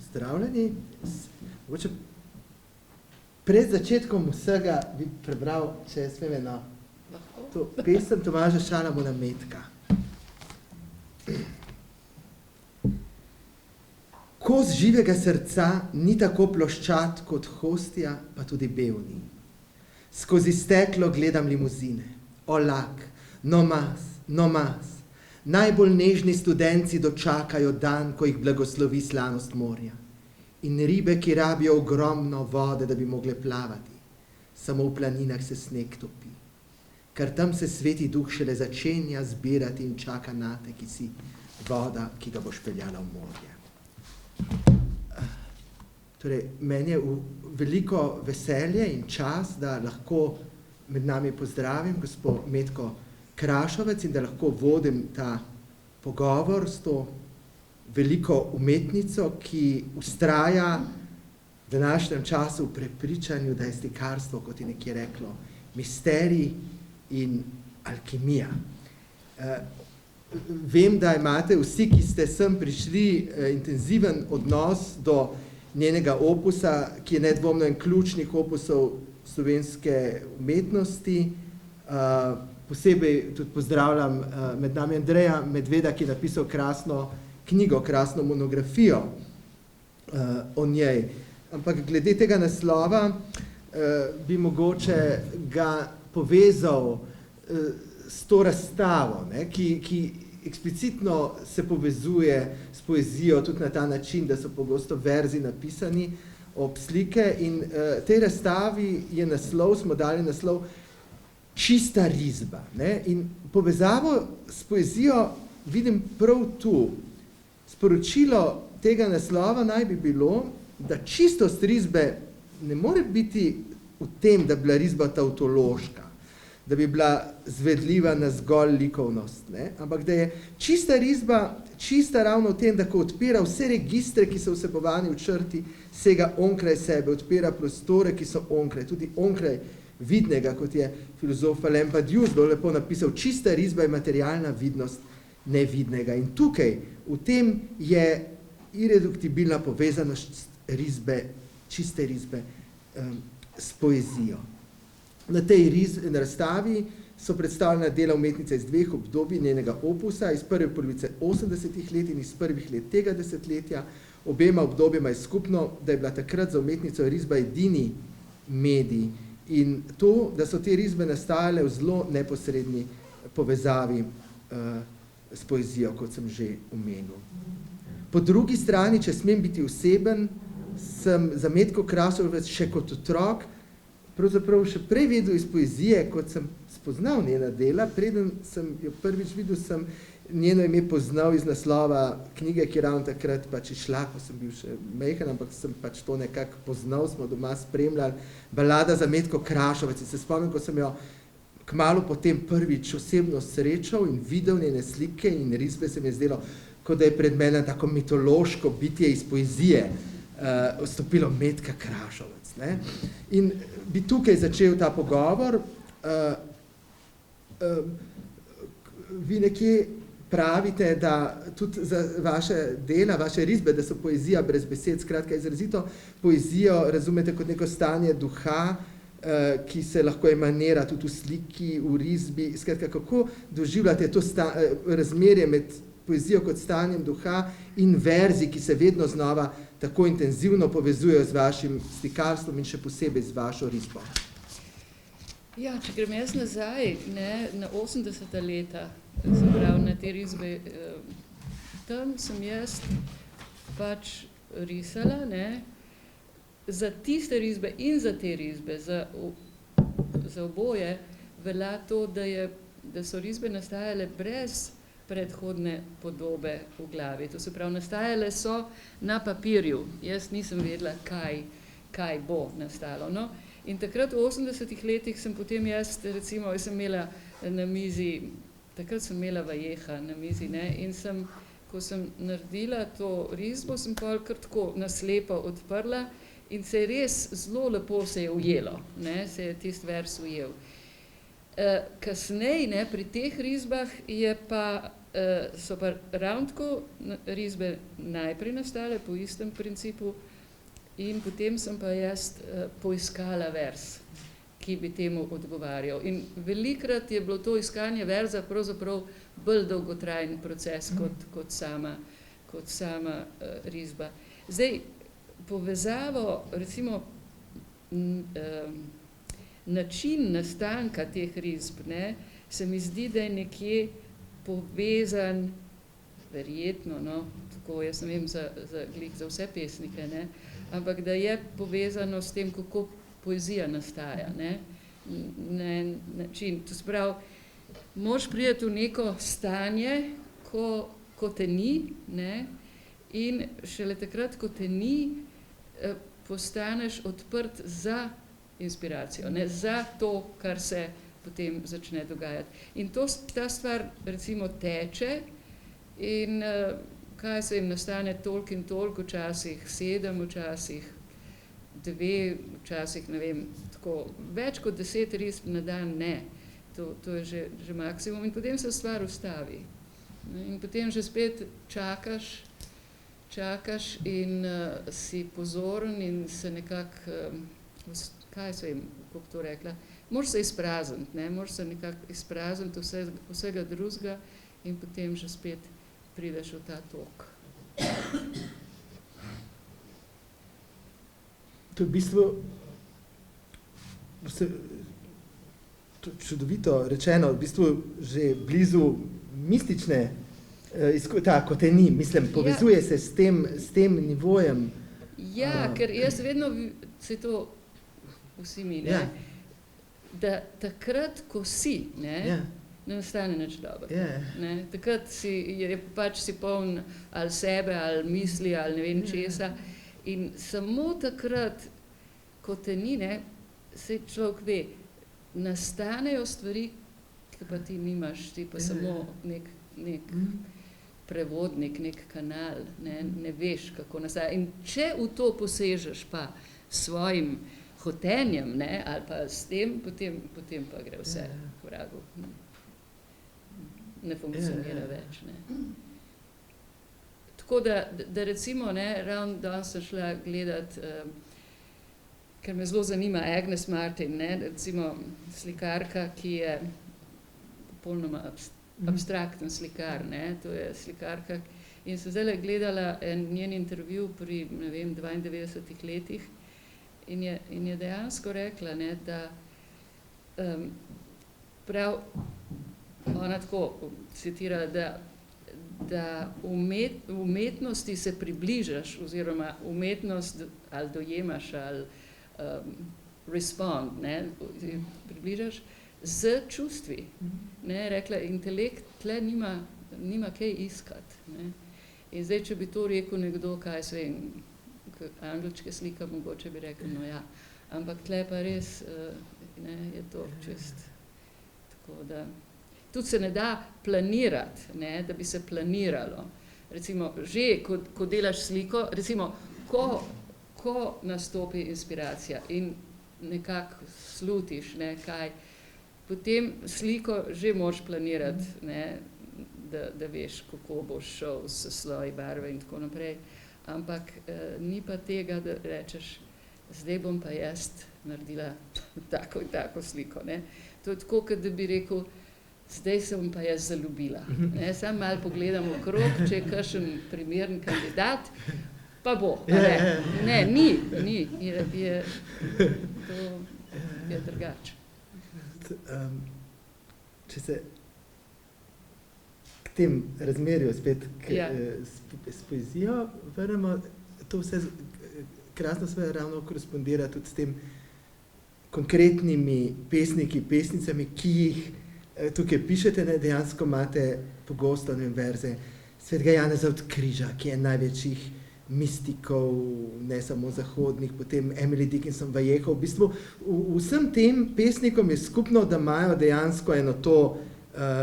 Pozdravljeni. Mogoče pred začetkom vsega bi prebral, če smem eno, to pesem Tomaža Šalamona Metka. Kos živega srca ni tako ploščat kot hostija, pa tudi bel ni. Skozi steklo gledam limuzine. O lak, no mas. Najbolj nežni studenci dočakajo dan, ko jih blagoslovi slanost morja. In ribe, ki rabijo ogromno vode, da bi mogle plavati. Samo v planinah se sneg topi. Ker tam se sveti duh šele začenja zbirati in čaka nate, ki si voda, ki ga boš peljala v morje. Torej, meni je veliko veselje in čas, da lahko med nami pozdravim gospod Metko Krašovec in da lahko vodim ta pogovor s to veliko umetnico, ki vztraja v današnjem času v prepričanju, da je slikarstvo, kot je nekje reklo, misterij in alkimija. Vem, da imate vsi, ki ste sem prišli, intenziven odnos do njenega opusa, ki je nedvomno en ključnih opusov slovenske umetnosti. Posebej tudi pozdravljam med nami Andreja Medveda, ki je napisal krasno knjigo, krasno monografijo o njej. Ampak glede tega naslova bi mogoče ga povezal s to razstavo, ne, ki eksplicitno se povezuje s poezijo tudi na ta način, da so pogosto verzi napisani ob slike in tej razstavi je naslov, smo dali naslov Čista risba. Ne? In povezavo s poezijo vidim prav tu. Sporočilo tega naslova naj bi bilo, da čistost risbe ne more biti v tem, da bi bila risba tautološka, da bi bila zvedljiva na zgolj likovnost, ne? Ampak da je čista risba čista ravno v tem, da ko odpira vse registre, ki so vsebovani v črti, sega onkraj sebe, odpira prostore, ki so onkraj, tudi onkraj vidnega, kot je filozof Alain Badiou zelo lepo napisal, čista risba je materialna vidnost nevidnega. In tukaj, v tem je ireduktibilna povezanost risbe, čiste risbe s poezijo. Na tej razstavi so predstavljena dela umetnice iz dveh obdobij njenega opusa, iz prve polovice 80-ih let in iz prvih let tega desetletja. Obema obdobjema je skupno, da je bila takrat za umetnico risba edini medij in to, da so te risbe nastajale v zelo neposredni povezavi s poezijo, kot sem že omenil. Po drugi strani, če smem biti oseben, sem za Metko Krašovec še kot otrok pravzaprav še prej vedel iz poezije, kot sem spoznal njena dela, preden sem jo prvič videl, sem njeno ime poznal iz naslova knjige, ki je ravno takrat pač išla, ko sem bil še majhen, ampak sem pač to nekako poznal, smo doma spremljali, Balada za Metko Krašovec. In se spomnim, ko sem jo kmalu potem prvič osebno srečal in videl njene slike in risbe, se mi je zdelo, kot da je pred mene tako mitološko bitje iz poezije vstopilo Metka Krašovec. Ne? In bi tukaj začel ta pogovor. Vi nekje pravite, da tudi za vaše dela, vaše risbe, da so poezija brez besed, skratka izrazito poezijo razumete kot neko stanje duha, ki se lahko emanira tudi v sliki, v risbi. Skratka, kako doživljate to razmerje med poezijo kot stanjem duha in verzi, ki se vedno znova tako intenzivno povezujejo z vašim slikarstvom in še posebej z vašo risbo? Ja, če grem jaz nazaj, ne, na 80. leta, se pravi, na te risbe, tam sem jaz pač risala, ne, za tiste risbe in za te risbe, za oboje, velja to, da so risbe nastajale brez predhodne podobe v glavi. To se pravi, nastajale so na papirju. Jaz nisem vedela, kaj bo nastalo. No? In takrat v 80-ih letih sem potem jaz, recimo, jaz sem imela na mizi, takrat sem imela vajeha na mizi, ne, in ko sem naredila to risbo, sem pol kar tako naslepo odprla in se je res zelo lepo se je ujelo, ne, se je tisti vers ujel. Kasneje, ne, pri teh risbah je pa so pa ravno tako risbe najprej nastale po istem principu in potem sem pa jaz poiskala vers, ki bi temu odgovarjal. In velikrat je bilo to iskanje verza pravzaprav bolj dolgotrajen proces kot sama risba. Zdaj, povezavo, recimo, način nastanka teh risb, ne, se mi zdi, da je nekje povezan, verjetno, no, tako jaz ne vem za vse pesnike, ne, ampak da je povezano s tem, kako poezija nastaja, ne, način. To se pravi, moraš priti v neko stanje, ko te ni, ne, in šele takrat, ko te ni, postaneš odprt za inspiracijo, ne, za to, kar se potem začne dogajati. In ta stvar recimo teče in kaj se jim nastane toliko in toliko, včasih 7, včasih 2, včasih ne vem, tako, več kot 10 risb na dan ne. To je že maksimum in potem se stvar ustavi. In potem že spet čakaš in si pozoren in se nekako, kaj se vem, kako to rekla, moraš se izprazniti, ne, moraš se nekako izprazniti vsega drugega in potem že spet prideš v ta tok. To je v bistvu čudovito rečeno, v bistvu že blizu mistične, kot te ni, mislim, povezuje se s tem nivojem. Ja, ker jaz vedno, se to vsi mi, ne, da takrat, ko si, ne nastane nič dobro. Ne, takrat si poln ali sebe, ali misli, ali ne vem česa. In samo takrat, ko te ni, ne, se človek ve, nastanejo stvari, ki pa ti nimaš, ti pa samo nek prevodnik, nek kanal, ne veš, kako nastaja. In če v to posežeš pa svojim hotenjem, ne, ali pa s tem, potem pa gre vse k vragu. Ne funkcionira več, ne. Tako da recimo, ne, ravno danes sem šla gledat, ker me zelo zanima Agnes Martin, ne, recimo slikarka, ki je popolnoma abstrakten slikar, ne, to je slikarka. In sem zdajle gledala njen intervju pri, ne vem, 92 letih in je dejansko rekla, ne, da prav, ona tako citira, da umetnosti se približaš, oziroma umetnost ali dojemaš, ali respond, ne, približaš z čustvi. Ne, rekla, intelekt tle nima kaj iskati. Ne. In zdaj, če bi to rekel nekdo, kaj se vem, angelčke slika, mogoče bi rekel, no ja, ampak tle pa res ne, je to čist. Tako da, tudi se ne da planirati, ne, da bi se planiralo. Recimo, že, ko delaš sliko, recimo, ko nastopi inspiracija in nekako slutiš, ne, kaj, potem sliko že moraš planirati, ne, da veš, kako boš šel s sloji barve in tako naprej. Ampak ni pa tega, da rečeš, zdaj bom pa jaz naredila tako in tako sliko. Ne. To je tako, kot da bi rekel, zdaj se bom pa jaz zaljubila. Ne. Sam malo pogledam okrog, če je kakšen primeren kandidat, pa bo. Ne, ni. To je drugače. Če se k tem razmerju spet s poezijo vrnemo, to vse krasno sve ravno korespondira tudi s tem konkretnimi pesniki, pesnicami, ki jih tukaj pišete, ne, dejansko imate pogosto, ne vem, verze Svetega Janeza od Križa, ki je največjih mistikov, ne samo zahodnih, potem Emily Dickinson, Vallejo. V bistvu vsem tem pesnikom je skupno, da imajo dejansko eno to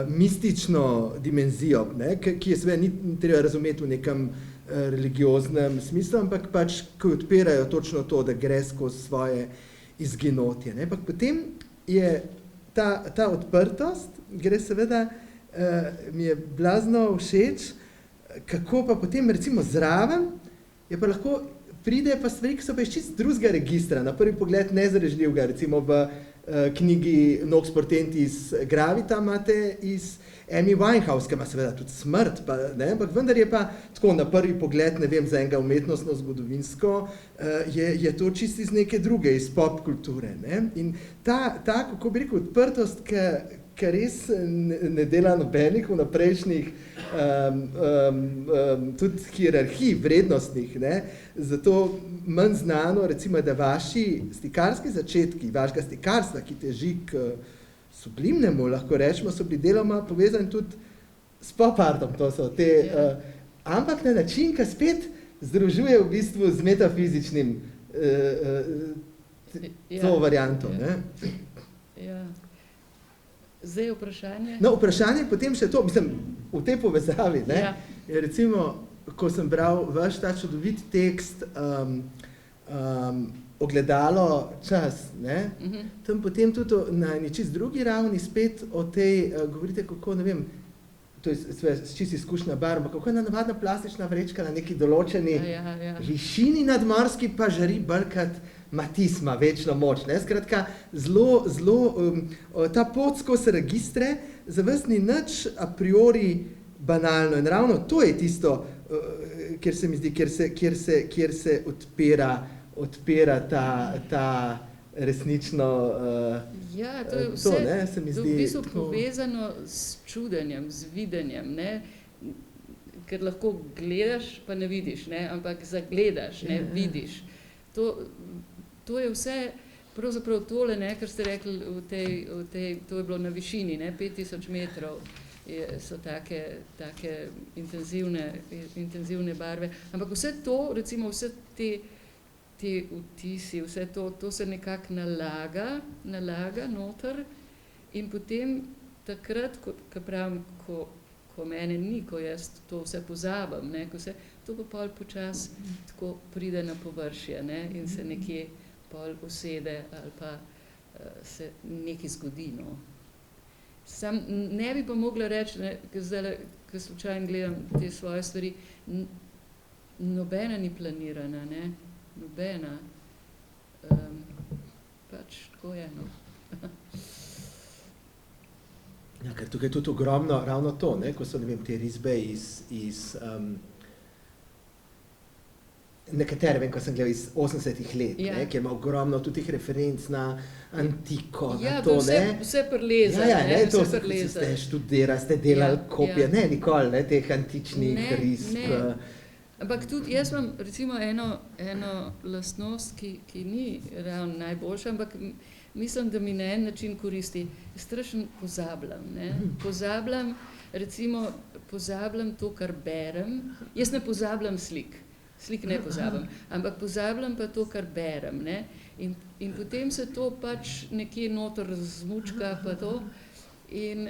mistično dimenzijo, ne, ki je seveda ni treba razumeti v nekem religioznem smislu, ampak pač, ko odpirajo točno to, da gre skozi svoje izginotje. Ne. Ampak potem je ta odprtost gre seveda mi je blazno všeč, kako pa potem recimo zraven je pa lahko pride pa stvari, ki so pa iz čist drugega registra, na prvi pogled nezrežljivega, recimo v knjigi Nox Portentis Gravita imate iz Amy Winehouse, ki ima seveda tudi smrt, pa, ne, ampak vendar je pa tako na prvi pogled, ne vem, za enega umetnostno zgodovinsko, je to čisto iz neke druge, iz pop kulture. Ne? In ta, kako bi rekel, odprtost, ki res ne dela nobenih vnaprejšnjih tudi hierarhij vrednostnih, ne? Zato manj znano, recimo, da vaši slikarski začetki, vašega slikarstva, ki teži k sublimnemu, lahko rečemo, so bili deloma povezani tudi s pop-artom, to so te, ampak na način, ki spet združuje v bistvu z metafizičnim to varianto. Ne? Ja. Zdaj vprašanje? No, vprašanje potem še to, mislim, v tej povezavi, ne, je recimo, ko sem bral vaš ta čudovit tekst Ogledalo čas, ne, tam potem tudi na eni čist drugi ravni spet o tej, govorite kako, ne vem, to je čisto izkušnja bar, ampak kako je navadna plastična vrečka na neki določeni višini nadmorski pa žari brkat matisma, večno moč, ne, skratka, zelo, ta pot skozi registre za vas ni nič a priori banalno in ravno to je tisto, kjer se mi zdi, kjer se odpira ta resnično ja, to je vse, ne, se mi zdi, v bistvu povezano s čudenjem, z videnjem, ne, ker lahko gledaš, pa ne vidiš, ne, ampak zagledaš, ne, vidiš. To je vse, pravzaprav tole, ne, kar ste rekli v tej, to je bilo na višini, ne, 5000 metrov, so take intenzivne barve. Ampak vse to, recimo vse te vtisi, vse to se nekako nalaga noter in potem takrat, ko pravim, ko mene ni, ko jaz to vse pozabim, ne, ko se to pa pol počas tako pride na površje, ne, in se nekje pol usede ali pa se nekaj zgodi, no. Sam ne bi pa mogla reči, ne, zdaj, ko slučajno gledam te svoje stvari, nobena ni planirana, ne, nobena. Pač tako je, no. Ja, ker tukaj je tudi ogromno, ravno to, ne, ko so, ne vem, te risbe iz nekatere, vem, ko sem gledal iz 80-ih let, ne, kjer ima ogromno tudi teh referenc na antiko, na to, ne. Ja, vse preleza, ne, to ste študirali, ste delali kopije, ne, nikoli, ne, teh antičnih risb. Ne. Ampak tudi jaz imam recimo eno lastnost, ki ni ravno najboljša, ampak mislim, da mi na en način koristi. Strašno pozabljam, ne. Pozabljam to, kar berem. Jaz ne pozabljam slik ne pozabim, ampak pozabljam pa to, kar berem, ne. In potem se to pač nekje noter zmučka pa to in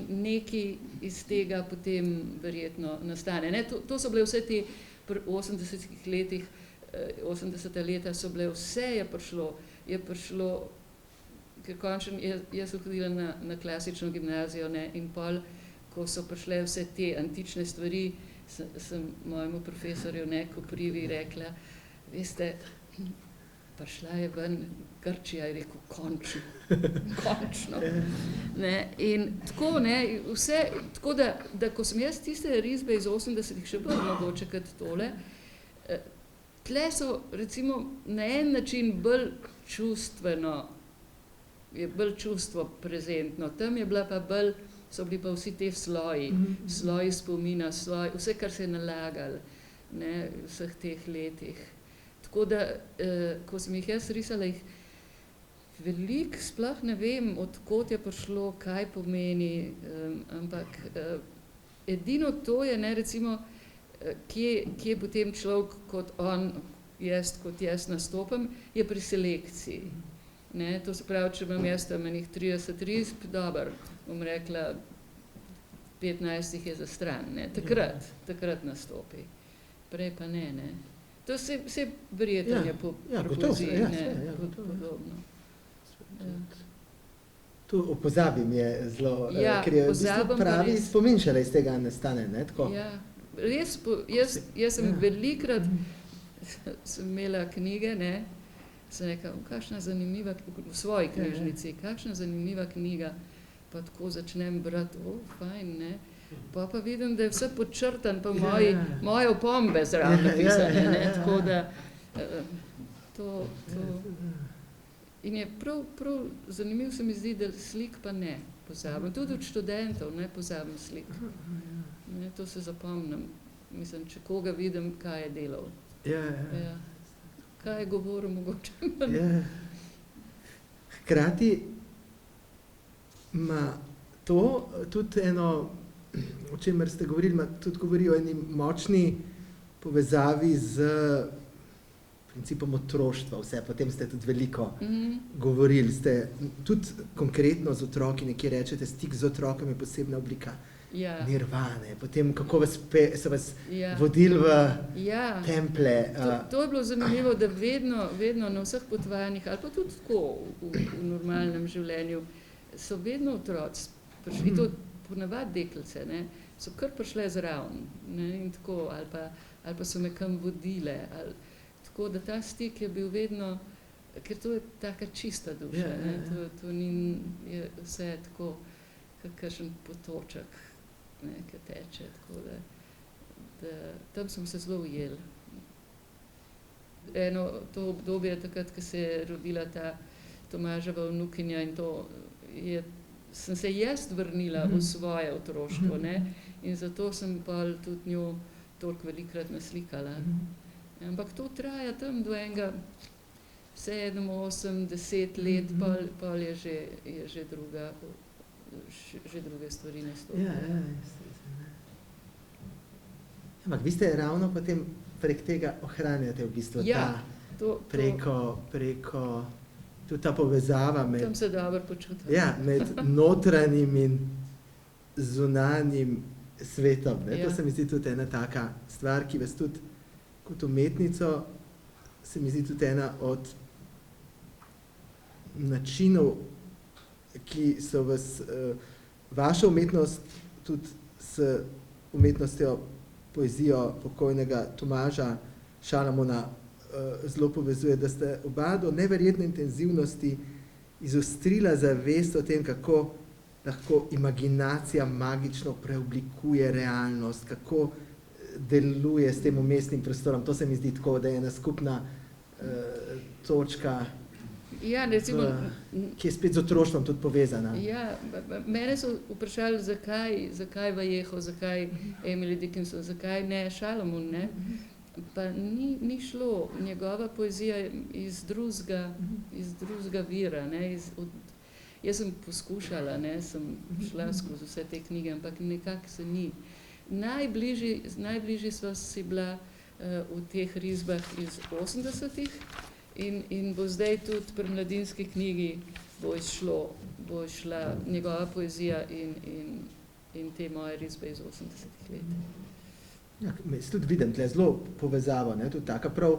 nekaj iz tega potem verjetno nastane, ne. To so bile vse te pri 80-ih letih, 80. leta so bile, vse je prišlo, ker končno, jaz sem hodila na klasično gimnazijo, ne, in pol, ko so prišle vse te antične stvari, sem mojemu profesorju, ne, Koprivi rekla, veste, prišla je ven Grčija, je rekel, končno. Ne, in tako, ne, vse, tako da ko sem jaz tiste risbe iz 80-ih še bolj mogoče kot tole, tle so recimo na en način bolj čustveno, je bolj čustvo prezentno, tam je bila pa bolj, so bili pa vsi te sloji spomina, vse, kar se je nalagalo, ne, v vseh teh letih. Tako da, ko sem jih jaz risala, jih veliko sploh ne vem, od kod je prišlo, kaj pomeni, ampak edino to je, ne, recimo, kje potem človek kot jaz nastopam, je pri selekciji. Ne, to se pravi, če imam jaz tam enih 30 risb, dobro, bom rekla, 15 je za stran, ne, takrat nastopi. Prej pa ne. To se verjetno je po poeziji, ne, podobno. To o pozabi mi je zelo, ker je v bistvu pravi spomin šele iz tega nastane, ne, tako? Ja, res, jaz sem velikrat sem imela knjige, ne, sem rekla, kakšna zanimiva, v svoji knjižnici, kakšna zanimiva knjiga, pa tako začnem brati, fajn, ne, pa vidim, da je vse podčrtan, pa moje opombe zraven napisane, ne, tako da to. In je prav zanimivo se mi zdi, da slik pa ne pozabim. Tudi od študentov ne pozabim slik. Ne, to se zapomnim. Mislim, če koga vidim, kaj je delal. Ja. Kaj je govoril mogoče. Hkrati ima to tudi eno, o čemer ste govorili, tudi govori o eni močni povezavi z principom otroštva, vse, potem ste tudi veliko govorili, ste tudi konkretno z otroki, nekje rečete, stik z otrokom je posebna oblika nirvane, potem kako so vas vodili v temple. To je bilo zanimivo, da vedno na vseh potovanjih, ali pa tudi tako v normalnem življenju, so vedno otroci prišli, to ponavadi deklice, ne, so kar prišle zraven, ne, in tako, ali pa so me kam vodile, tako da ta stik je bil vedno, ker to je taka čista duša, ne, to ni, je vse tako, kakšen potoček, ne, ki teče, tako da tam sem se zelo ujeli. Eno, to obdobje takrat, ko se je rodila ta Tomaževa vnukinja in to sem se jaz vrnila v svoje otroštvo, ne, in zato sem pa tudi njo toliko velikrat naslikala. Ampak to traja tam do enega 7, 8, 10 let, pol je že druge stvari nastopajo. Ampak vi ste ravno potem prek tega ohranjate v bistvu preko tudi ta povezava med... Tam se dobro počutim. Ja, med notranjim in zunanjim svetom. Ne? To se mi zdi tudi ena taka stvar, ki vas tudi kot umetnico, se mi zdi tudi ena od načinov, ki so vas, vaša umetnost tudi s umetnostjo, poezijo pokojnega Tomaža Šalamona zelo povezuje, da ste oba do neverjetne intenzivnosti izostrila zavest o tem, kako lahko imaginacija magično preoblikuje realnost, kako deluje s tem umestnim prostorom. To se mi zdi tako, da je ena skupna točka, recimo, ki je spet z otroštvom tudi povezana. Ja, mene so vprašali, zakaj Vallejo, zakaj Emily Dickinson, zakaj ne Šalamon, ne? Pa ni šlo, njegova poezija iz drugega vira, ne? Jaz sem poskušala, ne? Sem šla skozi vse te knjige, ampak nekako se ni. Najbližji sva si bila v teh risbah iz 80-ih in bo zdaj tudi pri mladinski knjigi bo išla njegova poezija in te moje risbe iz 80-ih let. Ja, tudi vidim tle zelo povezavo, ne, tudi taka prav,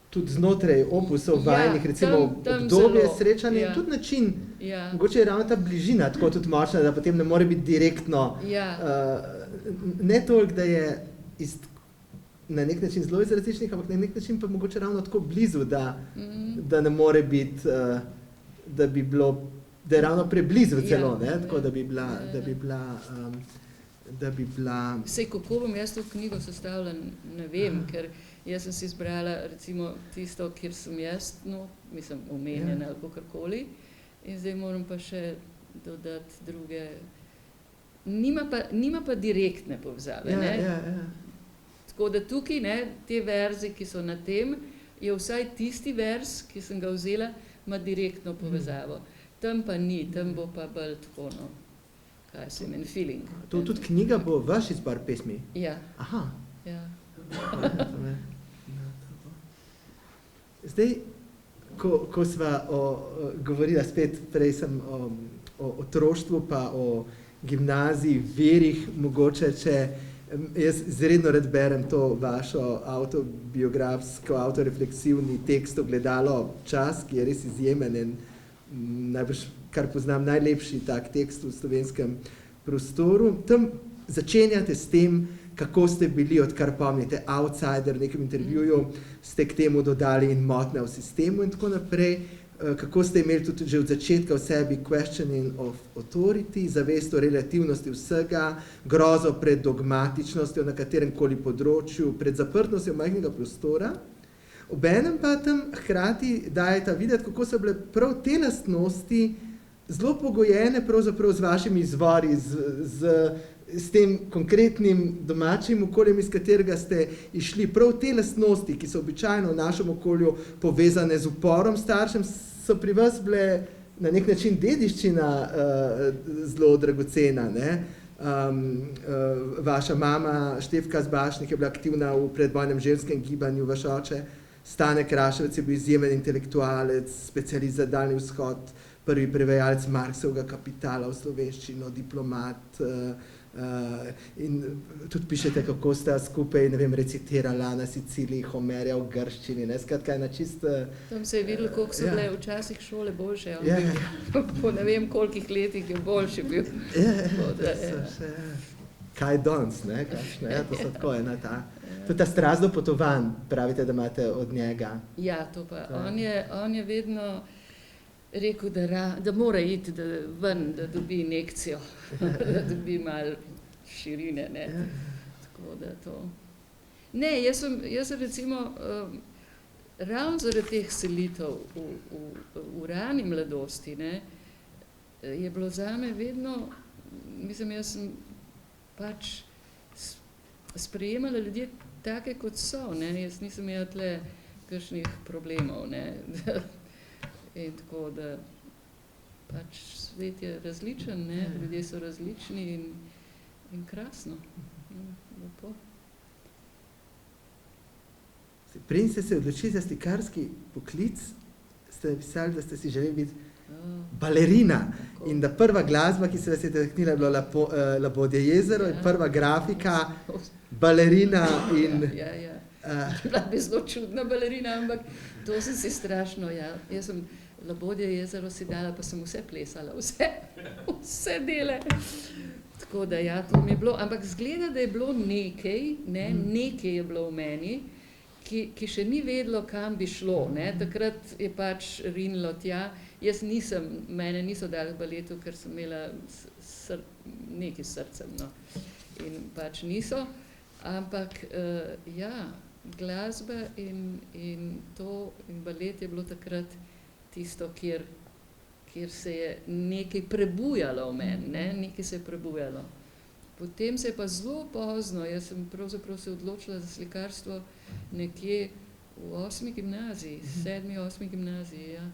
tudi znotraj opusov vajnih, recimo obdobje srečanja in tudi način, mogoče je ravno ta bližina tako tudi močna, da potem ne more biti direktno, ne toliko, da je na nek način zelo iz različnih, ampak na nek način pa mogoče ravno tako blizu, da ne more biti, da je ravno preblizu celo, ne, tako da bi bila... Sej, kako bom jaz to knjigo sestavila, ne vem, ker jaz sem si izbrala recimo tisto, kjer sem jaz, mislim, omenjena ali kakorkoli, in zdaj moram pa še dodati druge. Nima pa direktne povezave, ne? Tako da tukaj, ne, te verzi, ki so na tem, je vsaj tisti vers, ki sem ga vzela, ima direktno povezavo. Tam pa ni, tam bo pa bolj tako, kaj se imen, feeling. To tudi knjiga bo vaš izbor pesmi? Ja. Aha. Ja. Zdaj, ko sva govorila spet, prej sem o otroštvu pa o gimnaziji, verih, mogoče, če jaz izredno rad berem to vašo autobiografsko, autorefleksivni tekst Ogledalo čas, ki je res izjemen in najbrž kar poznam, najlepši tak tekst v slovenskem prostoru. Tam začenjate s tem, kako ste bili, odkar pomnite, outsider, v nekem intervjuju ste k temu dodali in motnja v sistemu in tako naprej. Kako ste imeli tudi že od začetka v sebi questioning of authority, zavest o relativnosti vsega, grozo pred dogmatičnostjo na kateremkoli področju, pred zaprtnostjo majhnega prostora. Obenem pa tam hkrati dajete videti, kako so bile prav te lastnosti zelo pogojene pravzaprav z vašimi izvori, s tem konkretnim domačim okoljem, iz katerega ste išli. Prav te lastnosti, ki so običajno v našem okolju povezane z uporom staršem, so pri vas bile na nek način dediščina zelo dragocena, ne? Vaša mama Štefka Zbašnik je bila aktivna v predvojnem ženskem gibanju, vaš oče Stane Kraševec je bil izjemen intelektualec, specialist za Daljni vzhod, prvi prevajalec Marxovega Kapitala v slovenščino, diplomat, in tudi pišete, kako sta skupaj, ne vem, recitirala na Siciliji Homerja v grščini, ne, skratka ena čist... Tam se je videlo, koliko so bile včasih šole boljše, po ne vem kolikih letih je boljši bil. Kaj danes, ne, kakšne, to so tako ena ta... Tudi ta strast do potovanj, pravite, da imate od njega. Ja, to pa, on je vedno rekel, da mora iti ven, da dobi injekcijo, da dobi malo širine, ne. Tako da to... Ne, jaz sem recimo, ravno zaradi teh selitev v rani mladosti, ne, je bilo zame vedno, mislim, jaz sem pač sprejemala ljudje take, kot so, ne, jaz nisem imela tle kakšnih problemov, ne. In tako da pač svet je različen, ne? Ljudje so različni in krasno. Lepo. Preden ste se odločili za slikarski poklic, ste napisali, da ste si želeli biti balerina in da prva glasba, ki se vas je dotaknila, je bilo Labodje jezero in prva grafika balerina in... Ja. Bila bi zelo čudna balerina, ampak to sem si strašno, ja. Jaz sem Labodje jezero si dala, pa sem vse plesala, vse dele. Tako da ja, to mi je bilo, ampak zgleda, da je bilo nekaj, ne, nekaj je bilo v meni, ki še ni vedelo, kam bi šlo, ne. Takrat je pač rinilo tja. Jaz mene niso dali v baletu, ker sem imela nekaj s srcem, no. In pač niso, ampak ja, glasba in balet je bilo takrat tisto, kjer se je nekaj prebujalo v meni, ne, nekaj se je prebujalo. Potem se je pa zelo pozno, jaz sem pravzaprav se odločila za slikarstvo nekje v 8. gimnaziji, 7. 8. gimnaziji, ja.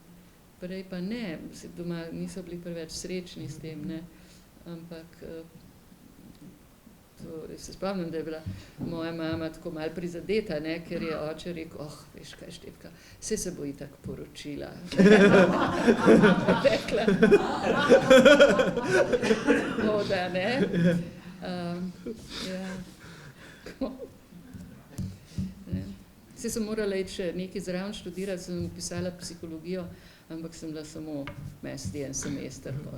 Prej pa ne, doma niso bili preveč srečni s tem, ne, ampak se spomnim, da je bila moja mama tako malo prizadeta, ne, ker je oče rekel, veš kaj, Štefka, saj se bo itak poročila. Rekla. O, da, ne. Ja. Saj sem morala iti še nekaj zraven študirati, sem pisala psihologijo, ampak sem bila samo mesti en semester, pa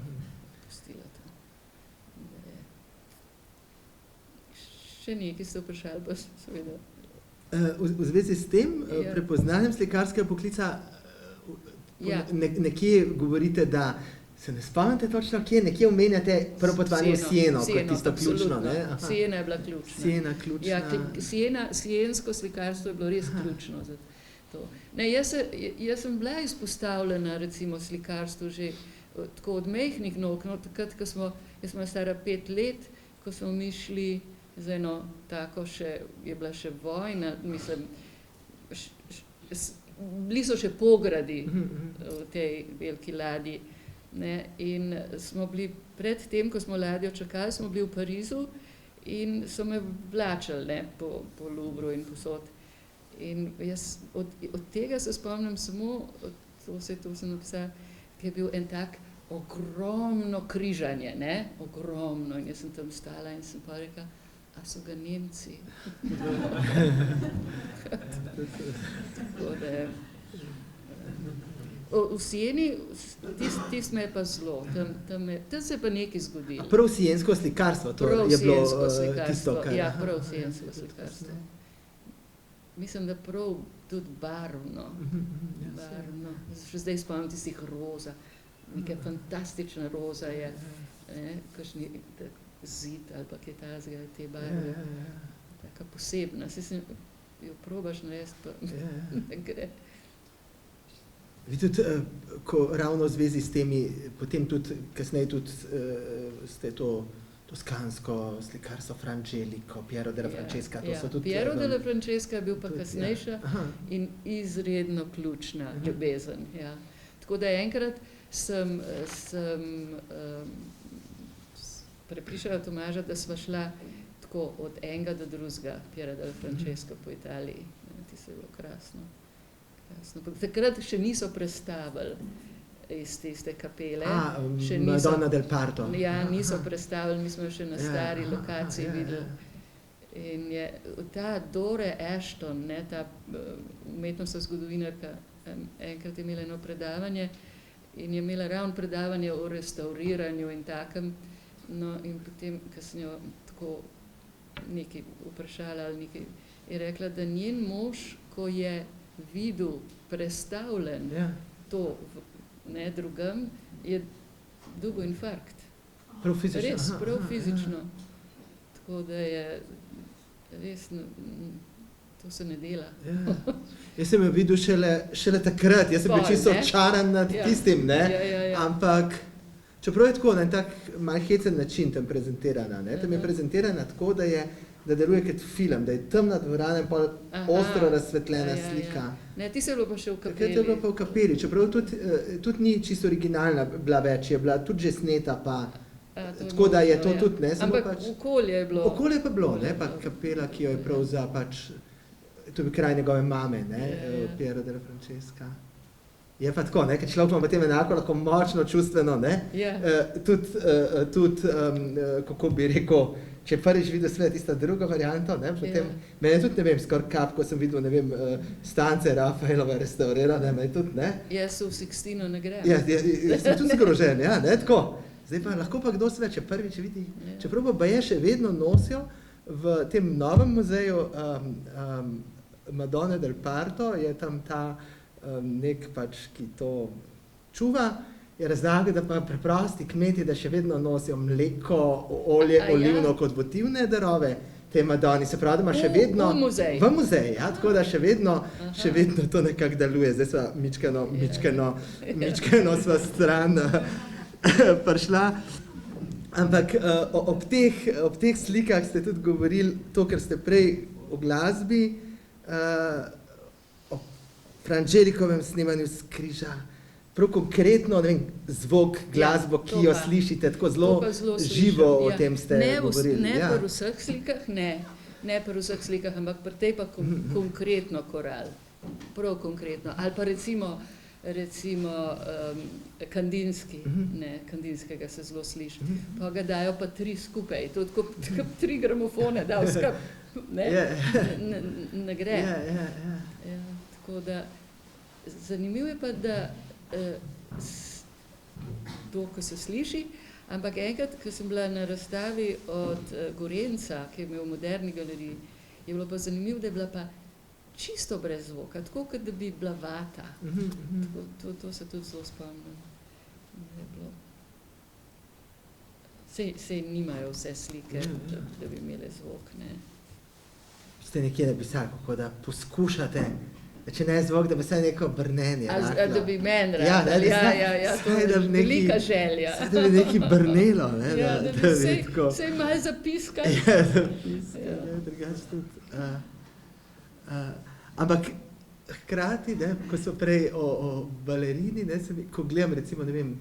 pustila to. Še nekaj ste vprašali, pa seveda. V zvezi s tem prepoznanjem slikarskega poklica nekje govorite, da se ne spomnite točno, kje nekje omenjate prvo potovanje v Sieno, kot tisto ključno, ne? Siena je bila ključna. Siena ključna. Ja, siensko slikarstvo je bilo res ključno za to. Ne, jaz sem bila izpostavljena recimo slikarstvu že tako od majhnih nog, no, takrat, jaz sem bila stara 5 let, ko smo mi šli za eno tako še, je bila še vojna, mislim, bili so še pogradi v tej veliki ladji, ne, in smo bili pred tem, ko smo ladjo čakali, smo bili v Parizu in so me vlačali, ne, po Louvru in posod. In jaz od tega se spomnim samo, to sem napisala, ki je bil en tak ogromno križanje, ne, ogromno, in jaz sem tam stala in sem pa rekla, a so ga Nemci? Tako da V Sieni, tist me je pa zelo, tam se je pa nekaj zgodilo. Prav siensko slikarstvo, to Prav je bilo siensko slikarstvo, tisto, kar... ja, prav siensko slikarstvo. Mislim, da prav tudi barvno. Barvno. Še zdaj spomnim tistih roza. Neka fantastična roza je, kakšni zid ali pa kaj tazga, te barve. Taka posebna. Se jo probaš narediti, pa ne gre. Vi tudi, ko ravno v zvezi s temi, potem tudi, kasneje tudi ste to toskansko slikarstvo Frangelico, Piero della Francesca, to so tudi... Piero della Francesca je bil pa kasnejša in izredno ključna ljubezen. Ja. Tako da enkrat sem prepričala Tomaža, da sva šla tako od enega do drugega Piera della Francesca po Italiji. Ti se je bilo krasno. Takrat še niso prestavili iz tiste kapele. Madonna del Parto. Ja, niso prestavili, mi smo še na stari lokaciji videli. In je ta Dore Ashton, ta umetnostna zgodovinarka, enkrat je imela eno predavanje in je imela ravno predavanje o restauriranju in takem. No in potem, ko sem jo tako nekaj vprašala ali nekaj, je rekla, da njen mož, ko je videl prestavljen to drugam, je dobil infarkt. Prav fizično? Res, prav fizično. Tako da je res, to se ne dela. Jaz sem jo videl šele takrat, jaz sem bil čisto očaran nad tistim, ampak čeprav je tako na en tak malo hecen način tam prezentirana, tam je prezentirana tako, da deluje kot film, da je temna dvorana in pol ostro razsvetljena slika. Ne, ti se je bilo pa še v kapeli. Takrat je bilo pa v kapeli, čeprav tudi ni čisto originalna bila več, je bila tudi že sneta pa, tako da je to tudi, ne, samo pač... Ampak okolje je bilo. Okolje pa bilo, ne, pa kapela, ki jo je prav za pač, to je bil kraj njegove mame, ne, Piero della Francesca. Je pa tako, ne, ker človek ima potem enako lahko močno čustveno, ne, tudi, kako bi rekel, če prvič videl sve tista druga varianta, ne, potem, mene tudi, ne vem, skoraj kap, ko sem videl, ne vem, stance Rafaelove restaurirane, me tudi, ne. Jaz v Sixtinu ne grem. Jaz sem tudi zgrožen, ja, ne, tako. Zdaj pa lahko pa kdo sve, če prvič vidi, čeprav pa baje še vedno nosijo v tem novem muzeju Madone del Parto, je tam ta nek pač, ki to čuva, je razlaga, da pa preprosti kmeti, da še vedno nosijo mleko, olje, olivno kot votivne darove te Madoni, se pravi, da ima še vedno... V muzej, ja, tako da še vedno to nekako deluje. Zdaj sva mičkeno sva stran prišla. Ampak ob teh slikah ste tudi govorili to, kar ste prej o glasbi, o Frangelikovem snemanju s križa, prav konkretno, ne vem, zvok, glasbo, ki jo slišite, tako zelo živo o tem ste govorili. Ne pri vseh slikah, ne pri vseh slikah, ampak pri tej pa konkretno koral, prav konkretno. Ali pa recimo Kandinski, Kandinskega se zelo sliši, pa ga dajo pa 3 skupaj, to tako 3 gramofone dal skupaj, ne gre. Tako da, zanimivo je pa, da to, ko se sliši, ampak enkrat, ko sem bila na razstavi od Gorenca, ki je imel v Moderni galeriji, je bilo pa zanimivo, da je bila pa čisto brez zvoka, tako kot da bi bila vata. To se tudi zelo spomnim. Sej nimajo vse slike, da bi imele zvok, ne. Ste nekje napisali, kako da poskušate, če ne zvok, da bi vsaj neko brnenje rahlo. Da bi meni rahlo, to je velika želja. Da bi nekaj brnelo, ne. Da bi sej malo zapiskali. Drugače tudi. Ampak hkrati, ko so prej o balerini, ko gledam recimo, ne vem,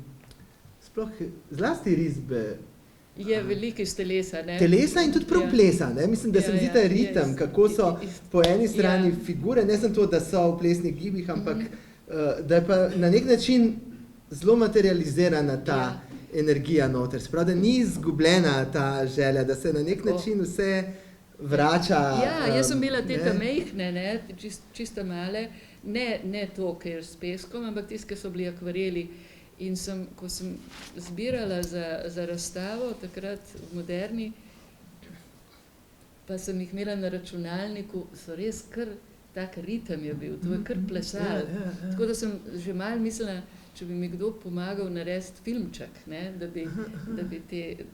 sploh zlasti risbe, je veliko iz telesa, ne? Telesa in tudi prav plesa, ne? Mislim, da se mi zdi ta ritem, kako so po eni strani figure, ne samo to, da so v plesnih gibih, ampak da je pa na nek način zelo materializirana ta energija noter. Se pravi, da ni izgubljena ta želja, da se na nek način vse vrača. Jaz sem bila te majhne, čisto male, ne to, ker s peskom, ampak tiste, ki so bili akvareli. In ko sem zbirala za razstavo, takrat v Moderni, pa sem jih imela na računalniku, so res kar tak ritem je bil, to je kar plesal. Tako da sem že malo mislila, če bi mi kdo pomagal narediti filmček, da bi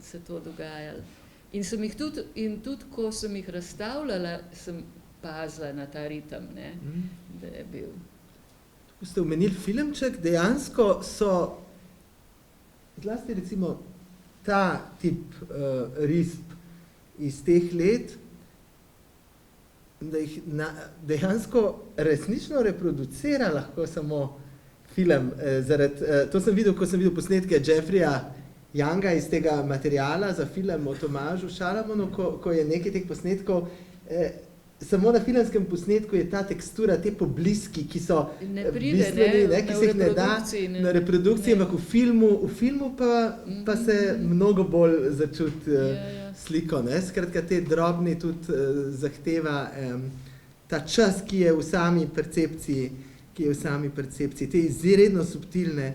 se to dogajalo. In sem jih tudi, ko sem jih razstavljala, sem pazila na ta ritem, da je bil. Ko ste omenili filmček, dejansko so, zlasti recimo ta tip risb iz teh let, da jih dejansko resnično reproducira lahko samo film. To sem videl, ko sem videl posnetke Jeffreya Younga iz tega materiala za film o Tomažu Šalamonu, ko je nekaj teh posnetkov, samo na filmskem posnetku je ta tekstura, te pobliski, ki so bistveni, ki se jih ne da na reprodukciji, ampak v filmu pa se mnogo bolj začuti sliko. Skratka, te drobni tudi zahteva ta čas, ki je v sami percepciji, te izredno subtilne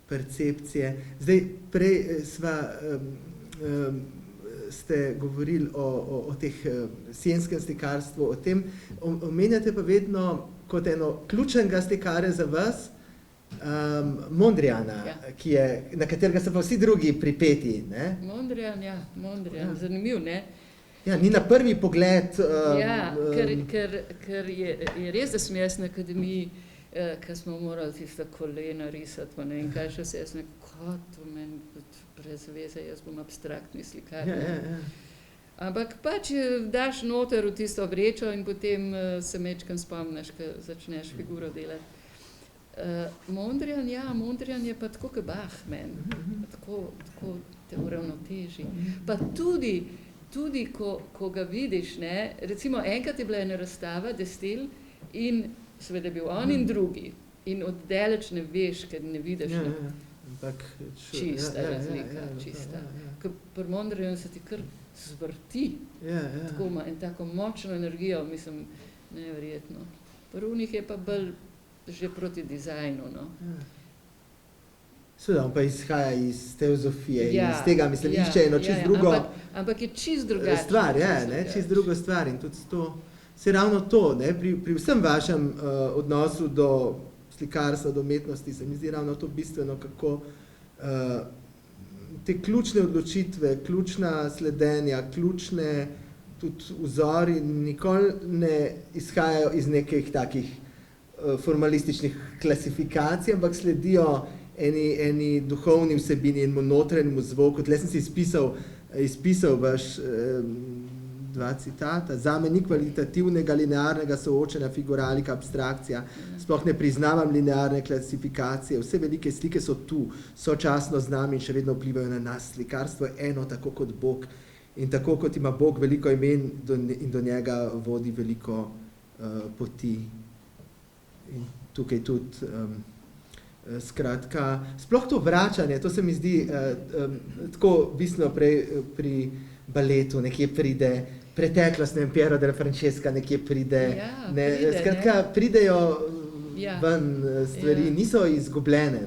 percepcije. Zdaj, prej ste govorili o teh sienskem slikarstvu, o tem, omenjate pa vedno kot eno ključnega slikarja za vas Mondriana, na katerega so pa vsi drugi pripeti. Mondrian, zanimiv, ne? Ja, ni na prvi pogled. Ker je res, da sem jaz na akademiji, ker smo morali tista kolena risati, pa ne vem kaj še se, jaz to meni brez veze, jaz bom abstraktni slikar. Ampak pač daš noter v tisto vrečo in potem se mečkam spomniš, ko začneš figuro delati. Mondrian je pa tako kot Bach meni, tako te uravnoteži. Pa tudi ko ga vidiš, recimo enkrat je bila ena razstava, Destil, in seveda je bil on in drugi, in oddaleč ne veš, ker ne vidiš. Čista razlika, čista. Ker pri Mondrianu se ti kar zvrti, tako ima in tako močno energijo, mislim, neverjetno. Pri unih je pa bolj že proti dizajnu, Seveda, on pa izhaja iz teozofije in iz tega, mislim, išče eno čist drugo ampak je čist drugačno. Stvar, čist drugo stvar in tudi to, se ravno to, pri vsem vašem odnosu do slikarstva, do umetnosti, se mi zdi ravno to bistveno, kako te ključne odločitve, ključna sledenja, ključne tudi vzori nikoli ne izhajajo iz nekih takih formalističnih klasifikacij, ampak sledijo eni duhovni vsebini in notranjemu zvoku. Tle sem si izpisal vaš dva citata. Zame ni kvalitativnega linearnega soočenja figuralika, abstrakcija. Sploh ne priznavam linearne klasifikacije. Vse velike slike so tu, sočasno z nami in še vedno vplivajo na nas. Slikarstvo je eno, tako kot Bog. In tako kot ima Bog veliko imen in do njega vodi veliko poti. In tukaj tudi, skratka, sploh to vračanje, to se mi zdi tako bistveno pri baletu, nekje pride preteklost, ne vem, Piero della Francesca nekje pride, skratka, pridejo ven stvari, niso izgubljene,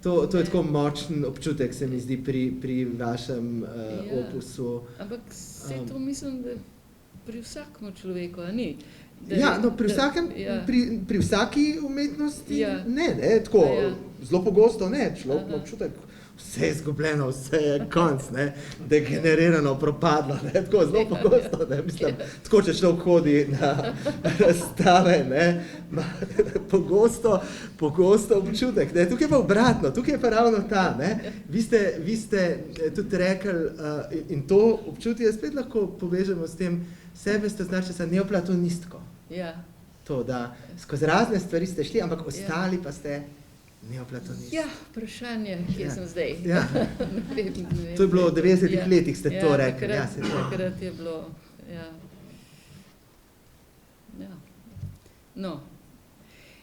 To je tako močen občutek, se mi zdi, pri vašem opusu. Ampak vse to mislim, da pri vsakem človeku, a ni? Pri vsaki umetnosti ne, tako, zelo pogosto ne, človek ima občutek, vse je izgubljeno, vse je konc, degenerirano, propadlo, tako zelo pogosto, mislim, tako če človek hodi na razstave, pogosto občutek, tukaj je pa obratno, tukaj je pa ravno ta, vi ste tudi rekli, in to občutje spet lahko povežemo s tem, sebe ste označili za neoplatonistko. To, da skozi razne stvari ste šli, ampak ostali pa ste neoplatonisti. Vprašanje, kje sem zdaj. To je bilo v 90-ih letih, ste to rekli. Takrat je bilo, No,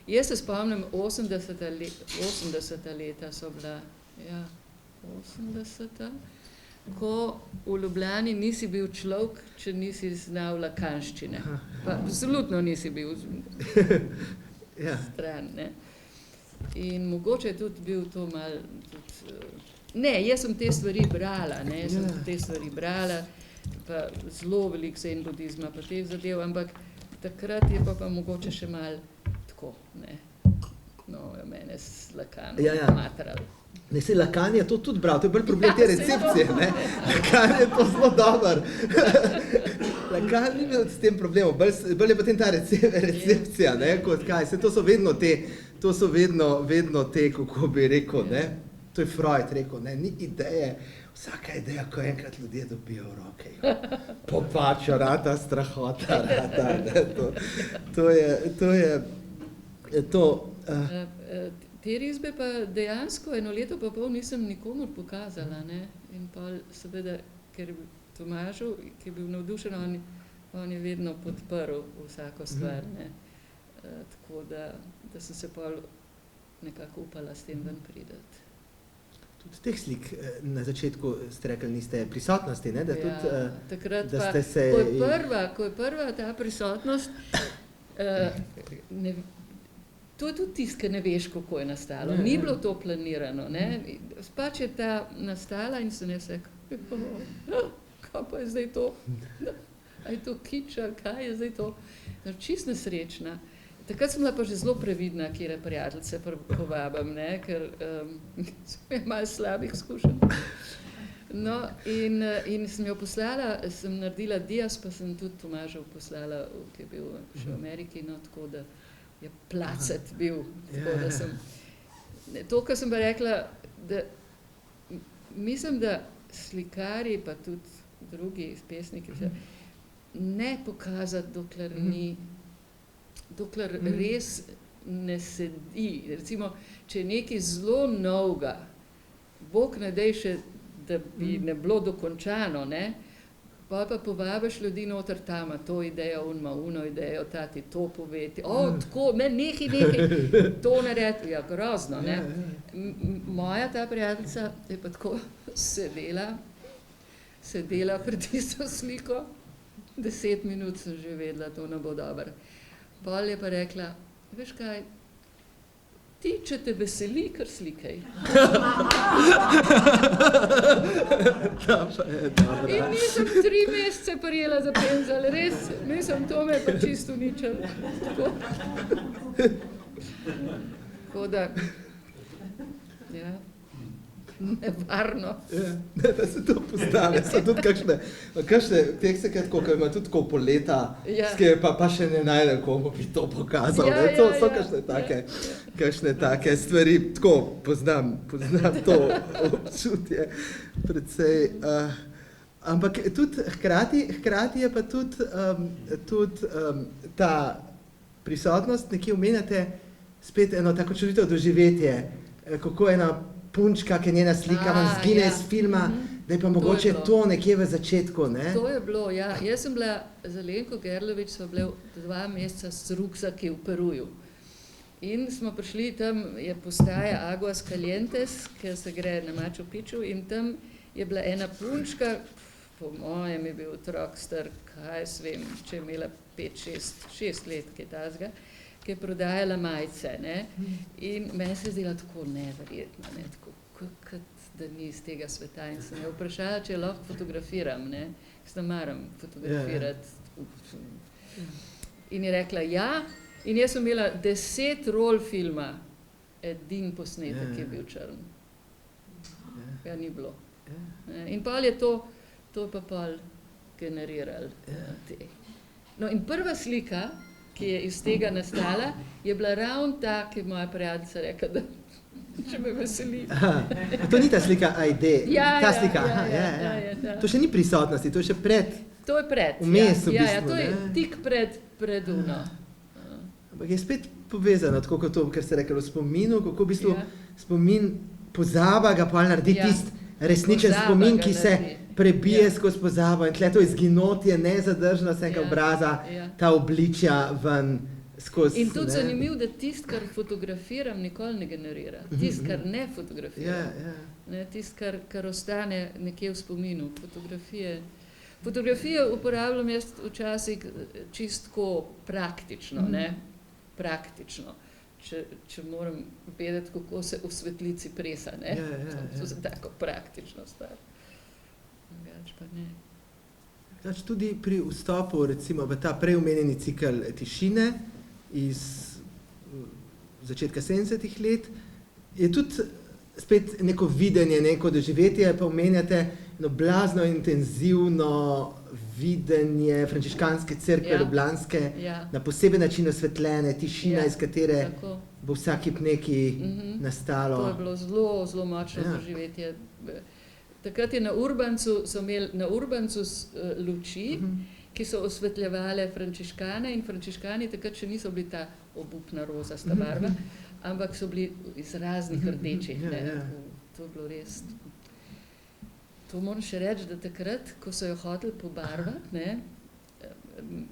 jaz se spomnim, 80. leta so bila, 80. ko v Ljubljani nisi bil človek, če nisi znal lakanščine. Pa absolutno nisi bil stran, ne. In mogoče je tudi bil to malo tudi, ne, jaz sem te stvari brala, ne, pa zelo veliko zen budizma, pa teh zadev, ampak takrat je pa mogoče še malo tako, ne. No, mene Lacan matral. Ne, se Lacan je to tudi bral, to je bolj problem te recepcije, ne. Lacan je to zelo dober. Lacan ni imel s tem problemom, bolj je potem ta recepcija, ne, kot kaj, se to so vedno te, kako bi rekel, ne. To je Freud rekel, ne, ni ideje, vsaka ideja, ko enkrat ljudje dobijo v roke, popačo, rata strahota, ne, to je to. Te risbe pa dejansko 1 leto pa pol nisem nikomur pokazala, ne, in pol seveda, ker Tomažu, ki je bil navdušen, on je vedno podprl vsako stvar, ne, tako da sem se pol nekako upala s tem ven prideti. Tudi teh slik na začetku ste rekli, niste prisotnosti, ne? Da tudi, takrat da pa, ste se... ko je prva ta prisotnost, to je tudi tisto, ki ne veš, kako je nastalo. Ni bilo to planirano, ne? Pač je ta nastala in sem jaz rekla, kaj pa je zdaj to? A je to kič, ali kaj je zdaj to? Čisto nesrečna. Takrat sem bila pa že zelo previdna, kjere prijateljice povabim, ne, ker sem je malo slabih izkušenj. No, in sem jo poslala, sem naredila dias, pa sem tudi Tomažev poslala, ki je bil še v Ameriki, no, tako da je placet bil, tako da sem... To, kar sem pa rekla, da mislim, da slikarji, pa tudi drugi pesniki, ne pokazati, dokler res ne sedi. Recimo, če je nekaj zelo novega, Bog ne dej še, da bi ne bilo dokončano, ne, pa povabiš ljudi noter tam, to idejo, uno idejo, tati to poveti, tako, nekaj, to naredi, ja, grozno, ne. Moja ta prijateljica je pa tako sedela pred tisto sliko, 10 minut sem že vedela, to ne bo dobro. Pol je pa rekla, veš kaj, ti, če te veseli, kar slikaj. In nisem 3 mesece prijela za penzal, res, nisem to me pa čisto uničil. Tako da, ja, nevarno. Ne, da se to postane, so tudi kakšne tekste, ko ima tudi tako poleta, pa še ne najdem, komu bi to pokazal, ne, to so kakšne take stvari, tako poznam to občutje precej, ampak tudi hkrati je pa tudi ta prisotnost, nekje omenjate spet eno tako čudovito doživetje, kako ena punčka, ki njena slika vam zgine iz filma, da je pa mogoče to nekje v začetku, ne? To je bilo, ja. Jaz sem bila z Alenko Gerlovič, sva bile 2 meseca s ruksaki v Peruju. In smo prišli, tam je postaja Aguas Calientes, ker se gre na Machu Picchu, in tam je bila ena punčka, po mojem je bil otrok star, kaj jaz vem, če je imela 5-6 let, kaj tazga, ki je prodajala majice, ne, in meni se je zdela tako neverjetno, ne, tako, da ni iz tega sveta, in sem jo vprašala, če lahko fotografiram, ne, ker se maram fotografirati. In je rekla, ja, in jaz sem imela 10 rol filma, edin posnetek je bil črn. Ja, ni bilo. In pol je to pa pol generirali te. No, in prva slika, ki je iz tega nastala, je bila ravno ta, ki je moja prijateljica rekla, da če me veseli. To ni ta slika ID, ta slika. Ja. To še ni prisotnosti, to je še pred. To je pred, vmes v bistvu, ja, to je tik pred uno. Ampak je spet povezano, tako kot to, kar ste rekli o spominu, kako v bistvu spomin pozaba ga pol naredi tisti resničen spomin, ki se prebije skozi pozabo in tle to izginotje, nezadržnost enega obraza, ta obličja ven skozi... In tudi zanimivo, da tisto, kar fotografiram, nikoli ne generira. Tisto, kar ne fotografiram. Ne, tisto, kar ostane nekje v spominu. Fotografije uporabljam jaz včasih čistko praktično, ne? Praktično. Če moram vedeti, kako se v svetlici presa, ne? To je tako praktično stvar. Več pa ne. Znači, tudi pri vstopu recimo v ta preomenjeni cikel Tišine iz začetka 70-ih let je tudi spet neko videnje, neko doživetje, pa omenjate blazno intenzivno videnje frančiškanske cerkve ljubljanske, na poseben način osvetljene, tišina, iz katere bo vsak hip nekaj nastalo. To je bilo zelo, zelo močno doživetje. Takrat je na Urbancu, so imeli na Urbancu luči, ki so osvetljevale frančiškane in frančiškani takrat še niso bili ta obupna rozasta barva, ampak so bili iz raznih rdečih. To je bilo res. To moram še reči, da takrat, ko so jo hoteli pobarvati,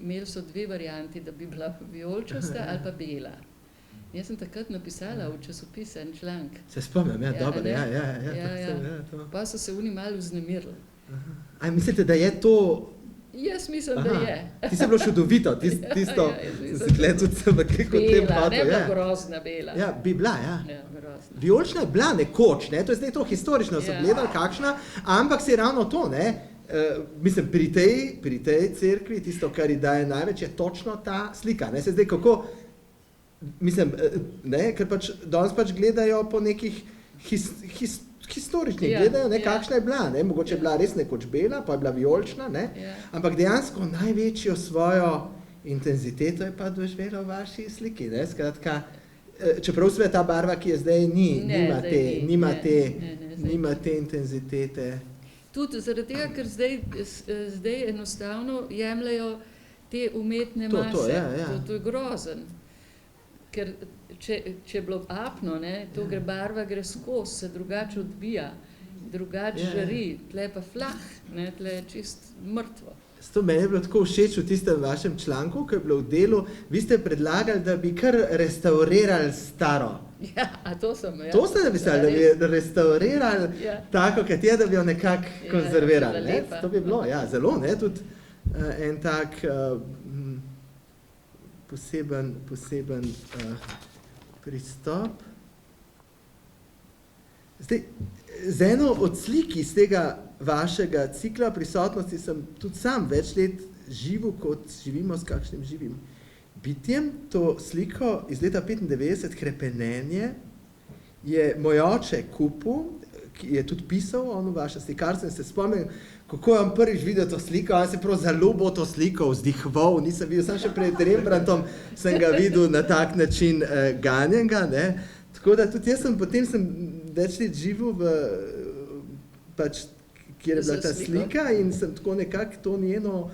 imeli so dve varianti, da bi bila vijoličasta ali pa bela. Jaz sem takrat napisala v časopis en članek. Se spomnim, dobro, Pa so se oni malo vznemirili. A mislite, da je to... Jaz mislim, da je. Ti se bilo čudovito, tisto, tukaj tudi sem v kako tem bela, ne bila grozna bela. Ja, bi bila, grozna. Vijolična je bila nekoč, ne, to je zdaj to historično, so gledali kakšna, ampak se je ravno to, ne, mislim, pri tej cerkvi, tisto, kar ji daje največ, je točno ta slika, ne, se zdaj kako, mislim, ne, ker pač danes pač gledajo po nekih historičnih, gledajo, ne, kakšna je bila, ne, mogoče je bila res nekoč bela, pa je bila vijolična, ne, ampak dejansko največjo svojo intenziteto je pa doživela v vaši sliki, ne, skratka, čeprav sve ta barva, ki je zdaj nima te intenzitete. Tudi zaradi tega, ker zdaj enostavno jemljajo te umetne mase, to je grozen. Ker če je bilo apno, ne, to barva gre skozi, se drugače odbija, drugače žari, tle pa flah, ne, tle je čist mrtvo. Zato meni je bilo tako všeč v tistem vašem članku, ko je bilo v Delu, vi ste predlagali, da bi kar restaurirali staro. Ja, a to sem, To ste napisali, da bi restaurirali tako, kot je, da bi jo nekako konzervirali, ne? To bi bilo, zelo, ne, tudi en tak poseben pristop. Zdaj, z eno od slik iz tega vašega cikla prisotnosti sem tudi sam več let živel, kot živimo s kakšnim živim bitjem. To sliko iz leta 95, Hrepenenje, je moj oče kupil, ki je tudi pisal, on v vaše slikarstvo, in se spomnim, kako je on prvič videl to sliko, on se prav zaljubil to sliko, vzdihval, nisem videl, sam še pred Rembrandtom sem ga videl na tak način ganjenega, ne. Tako da tudi jaz potem sem več let živel pač, kjer je bila ta slika in sem tako nekako to njeno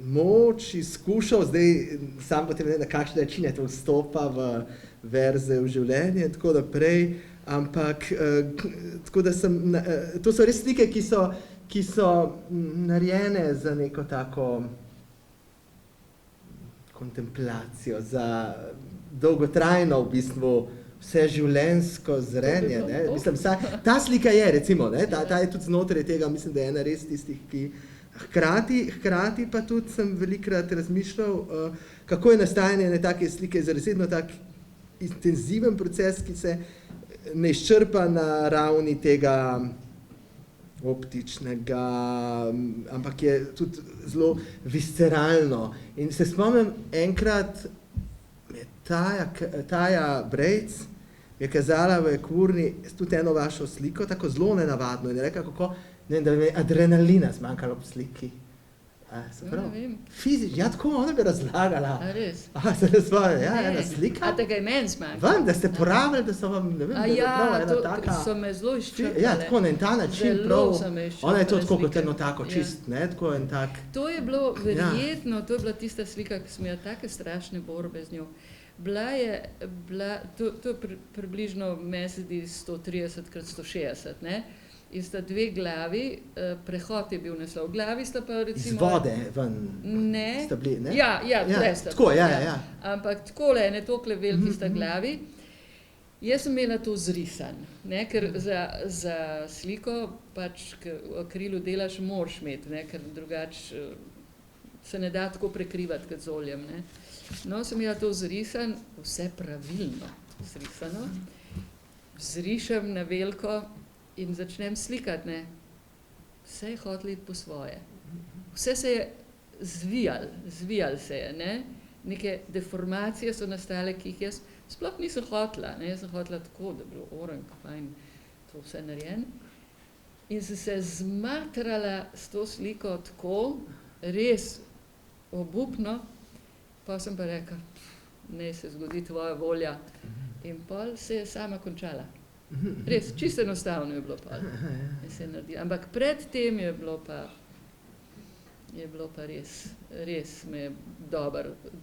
moč izkušal, zdaj sam potem ne na kakšne načine to vstopa v verze v življenje in tako naprej, ampak tako da to so res slike, ki so narejene za neko tako kontemplacijo, za dolgotrajno v bistvu vseživljenjsko zrenje, ne. Mislim, ta slika je, recimo, ne, ta je tudi znotraj tega, mislim, da je ena res tistih, ki hkrati pa tudi sem velikokrat razmišljal, kako je nastajanje ene take slike, zaresedno tak intenziven proces, ki se ne izčrpa na ravni tega optičnega, ampak je tudi zelo visceralno. In se spomnim, enkrat Taja Brejc je kazala v Ekvurni tudi eno vašo sliko, tako zelo nenavadno, in je rekla, kako, ne vem, da bi adrenalina zmanjkalo v sliki. Se pravi, fizično, tako ona bi razlagala. A res? Se razvoja, ena slika. A da ga je meni zmanjkalo? Vam, da ste porabili, da so vam, ne vem, da je prav ena taka... so me zelo izčrpale. Ja, tako na ta način prav. Zelo so me izčrpale. Ona je to tako kot eno tako čist, ne, tako en tak... To je bilo verjetno, to je bila tista slika, ki smo jo take strašne borbe z njo. To je približno meni se zdi 130 x 160, ne? in sta dve glavi, prehod je bil naslov. Glavi sta pa recimo... Iz vode ven Ne. sta bili, ne? Ja, tle sta. Tako, ja. Ampak takole, ne tokle veliki sta glavi. Jaz sem imela to zrisan, ne, ker za sliko pač, ker v akrilu delaš, moraš imeti, ne, ker drugače se ne da tako prekrivati kot z oljem, ne. No, sem imela to zrisan, vse pravilno zrisano, zrišem na veliko in začnem slikati, ne. Vse je hotelo iti po svoje. Vse se je zvijal se je, ne. Neke deformacije so nastale, ki jih jaz sploh nisem hotela, ne, jaz sem hotela tako, da bi bilo oranj, fajn, to vse narejen. In sem se zmatrala s to sliko tako, res obupno, pa sem pa rekla, naj se zgodi tvoja volja. In pol se je sama končala. Res, čisto enostavno je bilo pol. In se je naredila. Ampak pred tem je bilo pa res me je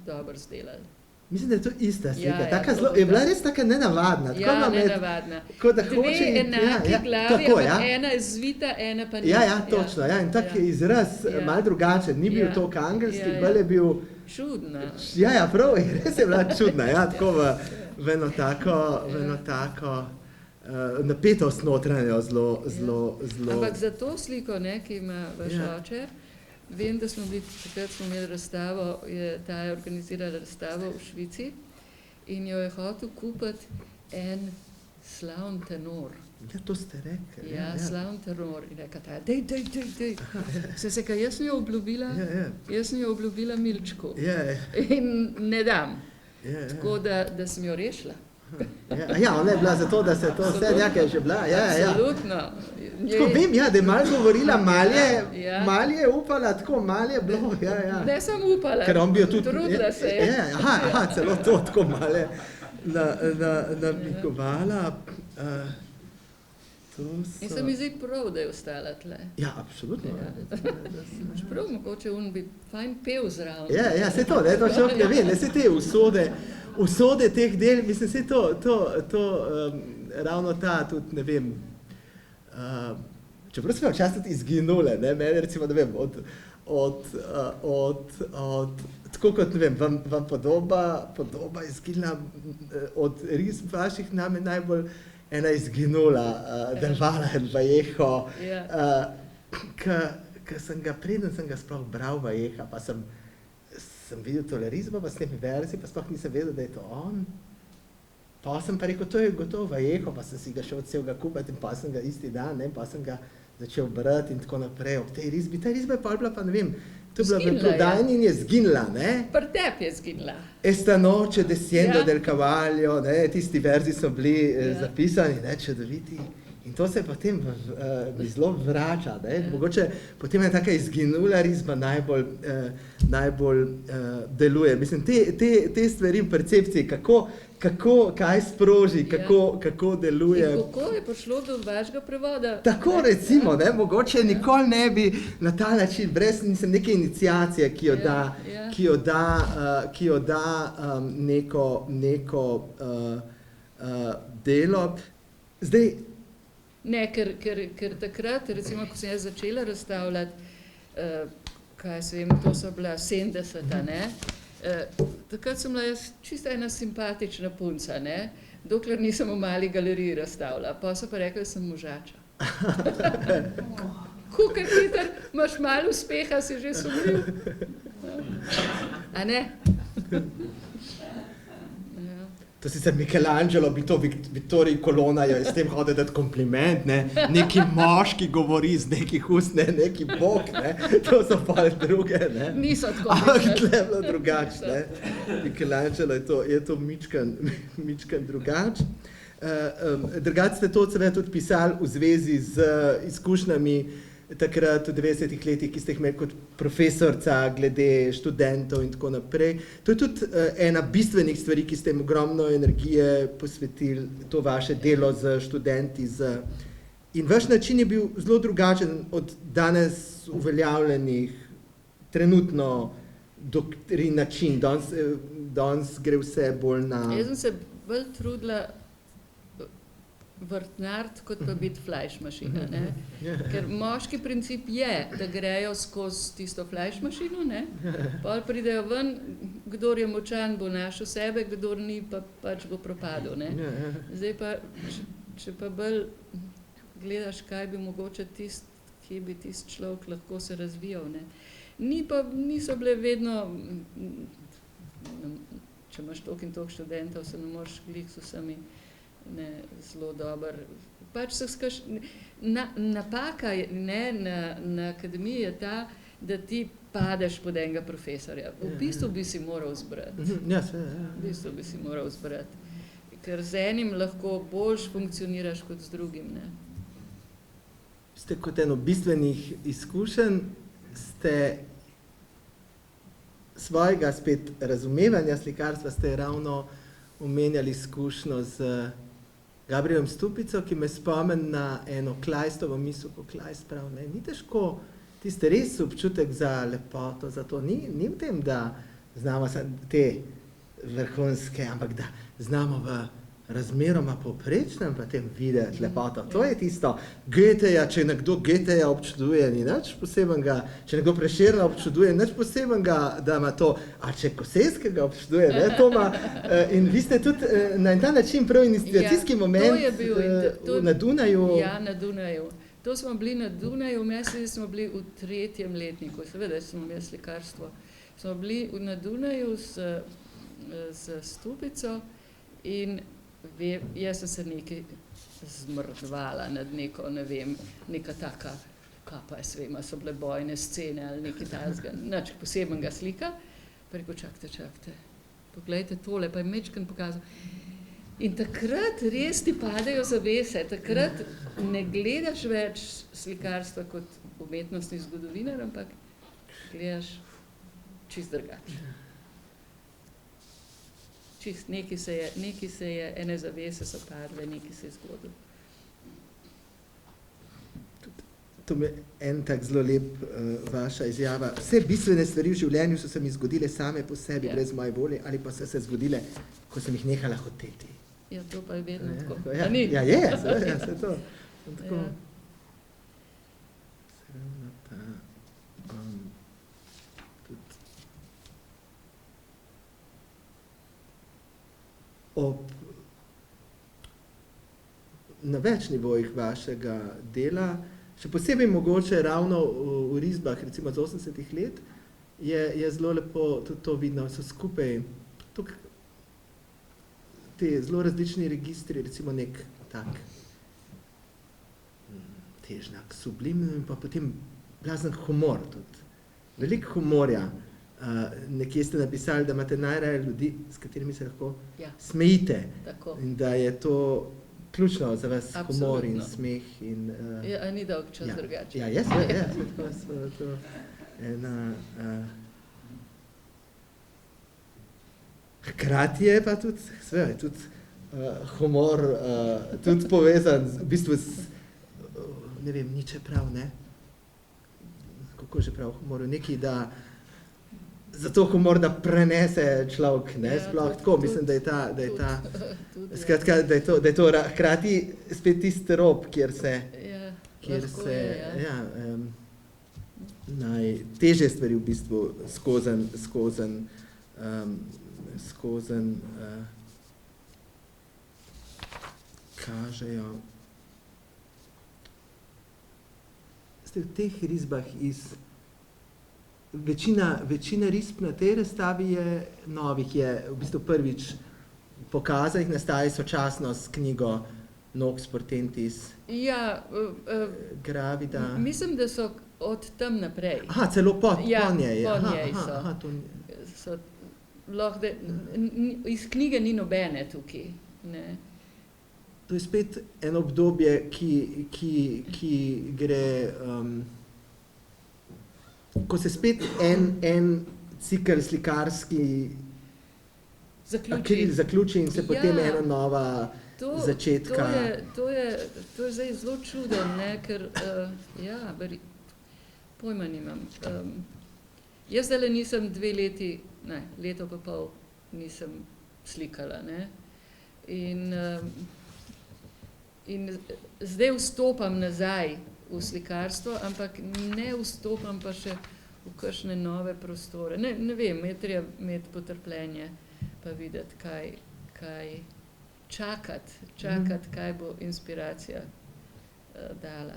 dobro zdelalo. Mislim, da je to ista slika. Ja, Je bila res taka nenavadna. Ja, nenavadna. Dve enaki glavi, ampak ena je zvita, ena pa ni. Ja, točno. Ja. In tak izraz malo drugačen. Ni bil to angelski, bolj je bil... Čudna. Ja, prav, res je bila čudna. Ja, tako v eno tako napetost notranjo zelo... Ampak za to sliko, ne, ki ima vaš oče, vem, da takrat smo imeli razstavo, ta je organizirala razstavo v Švici in jo je hotel kupiti en slavn tenor. Ja, to ste rekli. Ja, slavn tenor. In reka ta, dej. Sem se, jaz sem jo obljubila Milčku. In ne dam. Tako da sem jo rešila. Ja, ona je bila zato, da se to vse nekaj že bila. Absolutno. Tako vem, da je malo govorila, malo je upala, tako malo je bilo. Ne sem upala, trudila se je. Aha, celo to tako malo namikovala. In se mi zdi prav, da je ostala tle. Ja, absolutno. Čeprav mogoče on bi fajn pel zraven. Ja, se to, to človek ne ve, ne se te usode teh del, mislim, se to ravno ta, tudi ne vem, čeprav smo včasih tudi izginule, ne, meni recimo, ne vem, tako kot, ne vem, vam podoba izginila od ris vaših name najbolj ena izginula, Del-Valle in Vallejo, preden sem ga sploh bral Valleja, pa sem videl tole risbo v snemi verziji, pa sploh nisem vedel, da je to on. Pa sem pa rekel, to je gotovo Vallejo, pa sem si ga šel celega kupiti in pa sem ga isti dan, ne, pa sem ga začel brati in tako naprej ob tej risbi. Ta risba je pa bila, pa ne vem, to je bila v prodajni in je zginila, ne? Prtep je zginila. Esta noche desciendo del cavallo, ne, tisti verzi so bili zapisani, ne, čudoviti. In to se potem zelo vrača, ne? Mogoče potem je taka izginula risba najbolj deluje. Mislim, te stvari v percepciji, kaj sproži, kako deluje. In kako je prišlo do vašega prevoda? Tako recimo, ne, mogoče nikoli ne bi na ta način, brez neke iniciacije, ki jo da neko delo. Zdaj, ne, ker takrat, recimo, ko sem jaz začela razstavljati, kaj se vem, to so bila 70-ta, ne, takrat sem bila jaz čisto ena simpatična punca, ne, dokler nisem v mali galeriji razstavila, pa so pa rekli, da sem možača. Kukaj hiter, imaš malo uspeha, si že sumljiv. A ne? To sicer Michelangelo bi to Vittorij Colonna je s tem hodil dati kompliment, ne, neki moški govori z nekih ust, ne, neki bog, ne, to so pa druge, ne. Niso tako. Ampak tle je bilo drugače, ne. Michelangelo je to mičken drugače. Drugače ste to seveda tudi pisali v zvezi z izkušnjami takrat v 90-ih letih, ki ste jih imeli kot profesorca glede študentov in tako naprej. To je tudi ena bistvenih stvari, ki ste jim ogromno energije posvetili, to vaše delo z študenti. In vaš način je bil zelo drugačen od danes uveljavljenih trenutno doktrin način. Danes gre vse bolj na... Jaz sem se bolj trudila vrtnard, kot pa biti flajšmašina, ne. Ker moški princip je, da grejo skozi tisto flajšmašino, ne, pol pridejo ven, kdor je močan, bo našel sebe, kdor ni, pa pač bo propadel, ne. Zdaj pa, če pa bolj gledaš, kaj bi mogoče kje bi tisti človek lahko se razvijal, ne. Niso bile vedno, če imaš toliko in toliko študentov, se ne moreš glih z vsemi zelo dobro. Pač napaka na akademiji je ta, da ti padeš pod enega profesorja. V bistvu bi si moral zbrati. V bistvu bi si moral zbrati. Ker z enim lahko boljš funkcioniraš kot z drugim, ne. Ste kot eno bistvenih izkušenj, ste svojega spet razumevanja slikarstva ste ravno omenjali izkušnjo z Gabrielom Stupico, ki me spomni na eno Kleistovo misel, ko Kleist pravi, ne, ni težko, tiste res občutek za lepoto, za to ni v tem, da znamo te vrhunske, ampak da znamo v razmeroma povprečnem pa tem videti lepoto. To je tisto Goetheja, če nekdo Goetheja občuduje, ni nič posebenega, če nekdo Prešerna občuduje, nič posebenega, da ima to, a če Koseskega občuduje, ne, to ima, in vi ste tudi na ta način prav iniciacijski moment na Dunaju. Ja, na Dunaju. To smo bili na Dunaju, smo bili v 3. letniku, seveda smo imeli slikarstvo. Smo bili na Dunaju z Stupico in jaz sem se nekaj zmrdvala nad neko, ne vem, neka taka, kaj pa jaz vem, so bile bojne scene ali nekaj takega, nič posebenega slika. Pa rekel, čakajte, poglejte tole, pa je majčkeno pokazal. In takrat res ti padejo zavese, takrat ne gledaš več slikarstva kot umetnostni zgodovinar, ampak gledaš čisto drugače. Čist, nekaj se je, ene zavese so padle, nekaj se je zgodilo. To je en tak zelo lep vaša izjava. Vse bistvene stvari v življenju so se mi zgodile same po sebi, brez moje volje, ali pa so se zgodile, ko sem jih nehala hoteti. Ja, to pa je vedno tako. Ja, je, vse to. Tako. Na več nivojih vašega dela, še posebej mogoče ravno v risbah, recimo z 80 let, je zelo lepo tudi to vidno, so skupaj te zelo različni registri, recimo nek tak težnak, sublimno in pa potem blazen humor tudi. Veliko humorja. Nekje ste napisali, da imate najraje ljudi, s katerimi se lahko smejite. Tako. In da je to ključno za vas, humor in smeh. Ja, ni dolg čas drugače. Ja, je, to ena... Hkrati je pa tudi, seveda, tudi humor tudi povezan v bistvu s, ne vem, niče prav, ne? Kako že prav humor, nekaj, da zato humor, da prenese človek, ne, sploh tako, mislim, da je ta, skratka, da je to hkrati spet tisti rob, kjer se, najtežje stvari v bistvu skozenj kažejo. Ste v teh risbah večina risb na tej razstavi je novih, je v bistvu prvič pokazanih, nastajajo sočasno s knjigo Nox Portentis. Ja, Gravida. Mislim, da so od tam naprej. Aha, celo po njej. Po njej so. Lahko, iz knjige ni nobene tukaj, ne. To je spet eno obdobje, ki gre, ko se spet en cikel slikarski zaključi in se potem ena nova začetka. To je zdaj zelo čudno, ne, ker, pojma nimam. Jaz zdajle nisem 2 leti, leto pa pol In zdaj vstopam nazaj v slikarstvo, ampak ne vstopam pa še v kakšne nove prostore. Ne vem, je treba imeti potrpljenje pa videti, kaj čakati, kaj bo inspiracija dala.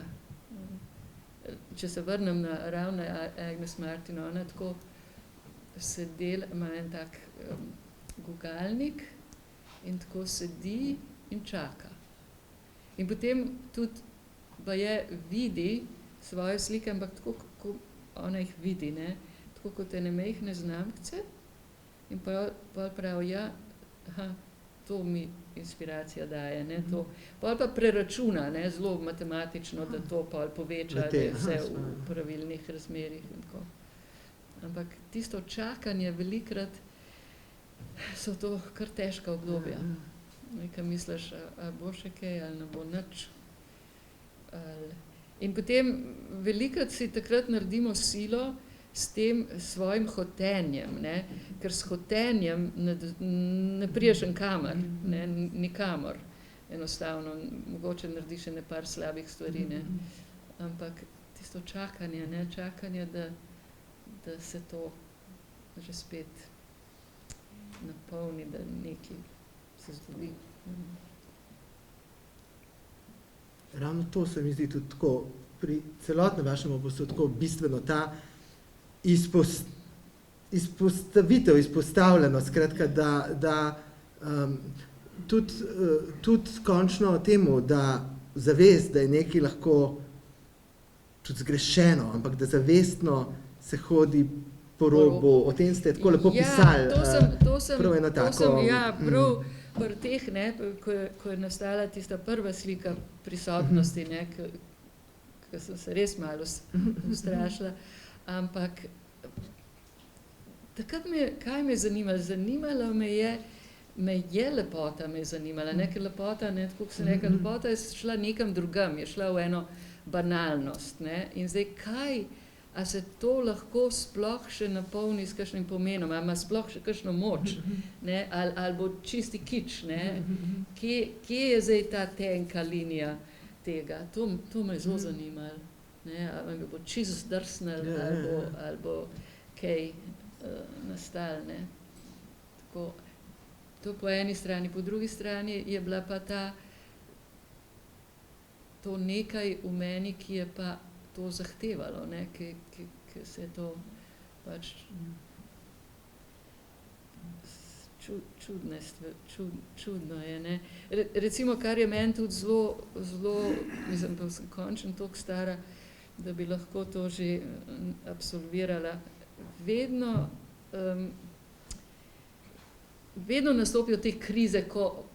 Če se vrnem na ravno Agnes Martin, ona tako sedela, ima en tak gugalnik in tako sedi in čaka. In potem tudi baje vidi svoje slike, ampak tako, kako ona jih vidi, ne? Tako kot ene majhne znamkice in pa pravi, ja, to mi inspiracija daje, ne, to. Pol pa preračuna, ne, zelo matematično, da to pol poveča, da je vse v pravilnih razmerih in tako. Ampak tisto čakanje velikrat so to kar težka obdobja. Nekaj misliš, a bo še kaj, ali ne bo nič. In potem velikrat si takrat naredimo silo s tem svojim hotenjem, ne? Ker s hotenjem ne priješ nikamor, ne? Nikamor. Enostavno, mogoče narediš ene par slabih stvari, ne? Ampak tisto čakanje, ne? Čakanje, da se to že spet napolni, da nekaj se zgodi. Ravno to se mi zdi tudi tako, pri celotnem vašem opusu tako bistveno, ta izpostavitev, izpostavljenost, skratka, da tudi končno temu, da zavest, da je nekaj lahko tudi zgrešeno, ampak da zavestno se hodi po robu, o tem ste tako lepo pisali. To sem, prav pri teh, ne, ko je nastala tista prva slika prisotnosti, ne, ko sem se res malo ustrašila, ampak takrat kaj me je zanimalo? Zanimalo me je lepota me je zanimala, ne, ker lepota, ne, tako kot sem rekla, lepota je šla nekam drugam, je šla v eno banalnost, ne, in zdaj kaj, a se to lahko sploh še napolni s kakšnim pomenom, a ima sploh še kakšno moč, ne, ali bo čisti kič, ne, kje je zdaj ta tenka linija tega, to me je zelo zanimalo, ne, ali me bo čisto zdrsnilo, ali bo kaj nastalo, ne, tako, to po eni strani, po drugi strani je bila pa to nekaj v meni, ki je pa to zahtevalo, ne, ki se je to pač čudno je, ne. Recimo, kar je meni tudi zelo, mislim, pa sem končno toliko stara, da bi lahko to že absolvirala. Vedno nastopijo te krize, ko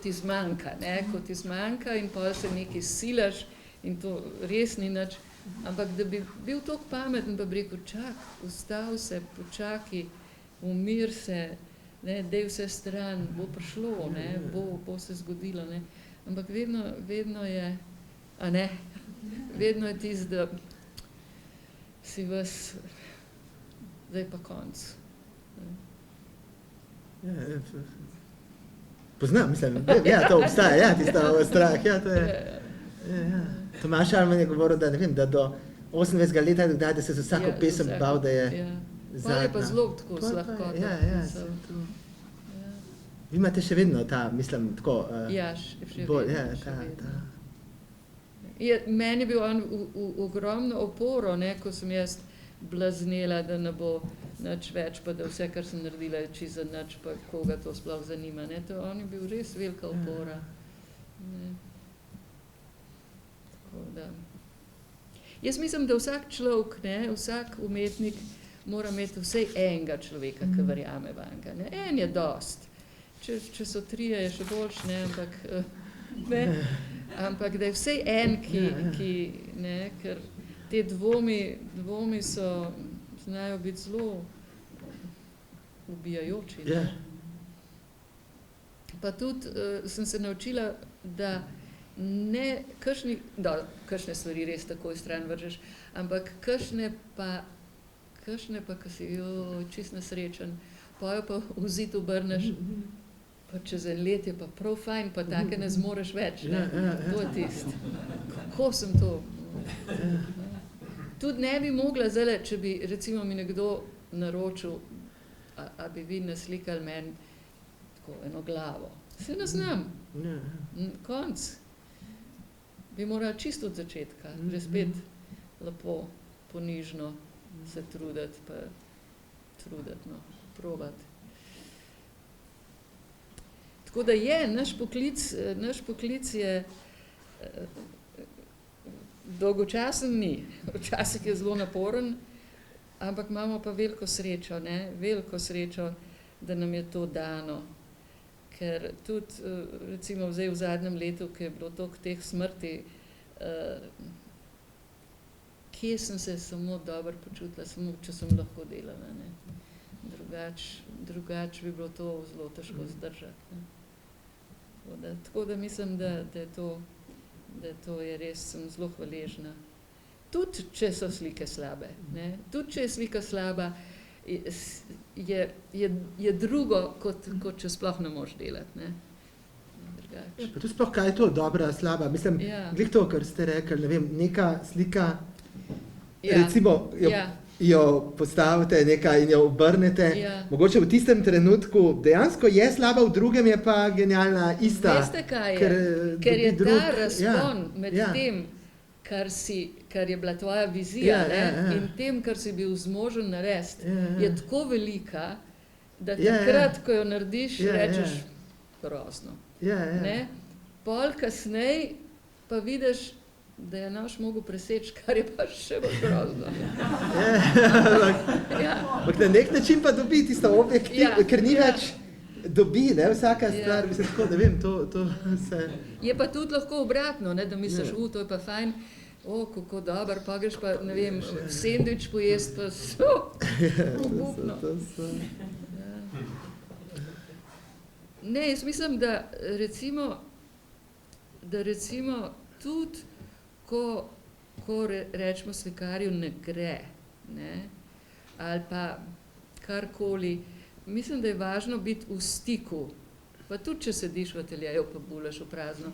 ti zmanjka, ne, ko ti zmanjka in pol se nekaj silaš, in to res ni nič, ampak da bi bil toliko pameten, pa bi rekel, ustavi se, počakaj, umiri se, ne, daj vse stran, bo prišlo, ne, bo se zgodilo, ne, ampak vedno je, a ne, vedno je tisto, da si vas, zdaj pa konc. Poznam, mislim, to obstaja, tisto strah, to je. Tomaž Alman je govoril, da ne vem, da do 28. leta, da se za vsako pesem bal, da je zadnja. Pa je pa zelo tako z lahkoto. Vi imate še vedno ta, mislim, tako... Ja, še vedno. Meni je bil on ogromno oporo, ne, ko sem jaz blaznela, da ne bo nič več, pa da vse, kar sem naredila, je čisto nič, pa koga to sploh zanima, ne, to on je bil res velika opora. Da. Jaz mislim, da vsak človek, ne, vsak umetnik mora imeti vsaj enega človeka, ki verjame vanga, ne. En je dost. Če so trije, je še boljš, ne, ampak da je vsaj en, ki ne, ker te dvomi znajo biti zelo ubijajoči. Ne. Pa tudi sem se naučila, da ne, kakšne stvari res takoj stran vržeš, ampak kakšne pa, ko si čist nesrečen, pojo pa v zid obrneš, pa čez en let je pa prav fajn, pa take ne zmoreš več. Ne? To je tisto. Kako sem to? Tudi ne bi mogla zdaj, če bi recimo mi nekdo naročil, a bi vi naslikali meni tako eno glavo. Se ne znam. Konc. Bi morala čisto od začetka, že spet lepo, ponižno se truditi, pa no, probati. Tako da je, naš poklic je dolgočasen ni, včasih je zelo naporen, ampak imamo pa veliko srečo, veliko srečo, da nam je to dano. Ker tudi, recimo zdaj v zadnjem letu, ki je bilo toliko teh smrti, kje sem se samo dobro počutila, samo če sem lahko delala. Drugač bi bilo to zelo težko zdržati. Tako da mislim, da to je res, sem zelo hvaležna. Tudi, če so slike slabe. Tudi, če je slika slaba, je drugo, kot če sploh ne moreš delati. Pa tudi sploh, kaj je to dobra, slaba? Mislim, glih to, kar ste rekli, ne vem, neka slika, recimo, jo postavite nekaj in jo obrnete, mogoče v tistem trenutku dejansko je slaba, v drugem je pa genialna, ista. Veste, kaj je? Ker je ta razpon med tem, kar je bila tvoja vizija, in tem, kar si bil zmožen narediti, je tako velika, da takrat, ko jo narediš, rečeš grozno. Pol kasneje pa vidiš, da je naš mogel preseči, kar je pa še bolj grozno. Ampak na nek način pa dobi tisto objektiv, ker ni več dobi, vsaka stvar, mislim, tako, ne vem, to se... Je pa tudi lahko obratno, da misliš, to je pa fajn, kako dober, pa greš pa, ne vem, sendvič pojest, pa obupno. Ne, jaz mislim, da recimo tudi, ko rečemo slikarju ne gre, ali pa karkoli, mislim, da je važno biti v stiku, pa tudi, če sediš v ateljeju, pa bulaš v prazno,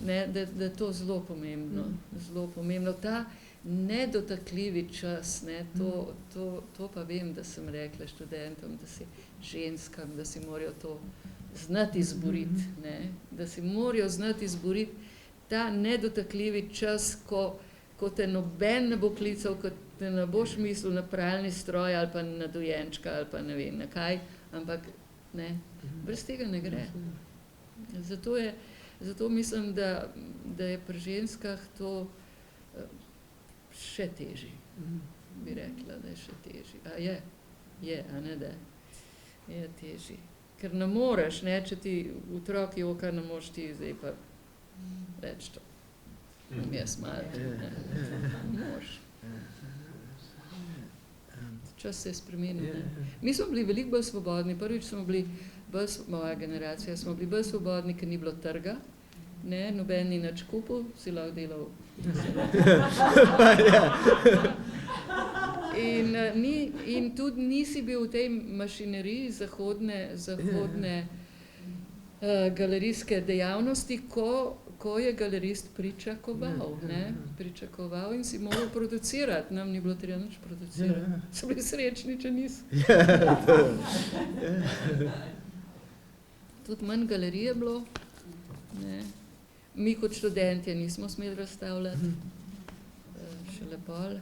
da je to zelo pomembno, zelo pomembno. Ta nedotakljivi čas, to pa vem, da sem rekla študentom, da si ženskam, da si morajo to znati izboriti, da si morajo znati izboriti ta nedotakljivi čas, ko te noben ne bo klical, ko te ne boš mislil na pralni stroj ali pa na dojenčka ali pa ne vem na kaj, ampak brez tega ne gre. Zato mislim, da je pri ženskah to še težje, bi rekla, da je še težje. A je, da je težje. Ker ne moreš, če ti otrok joka, ne moreš ti zdaj pa reči to. Jaz malo. Ne moreš. Čas se je spremenil. Mi smo bili veliko bolj svobodni. Prvič smo bili, moja generacija, smo bili bolj svobodni, ker ni bilo trga. Noben ni nič kupil, si lahko delal. In tudi nisi bil v tej mašineriji zahodne galerijske dejavnosti, ko je galerist pričakoval. Pričakoval in si moral producirati. Nam ni bilo treba nič producirati. So bili srečni, če niso. Tudi manj galerije bilo. Mi kot študentje nismo smeli razstavljati. Šele pol.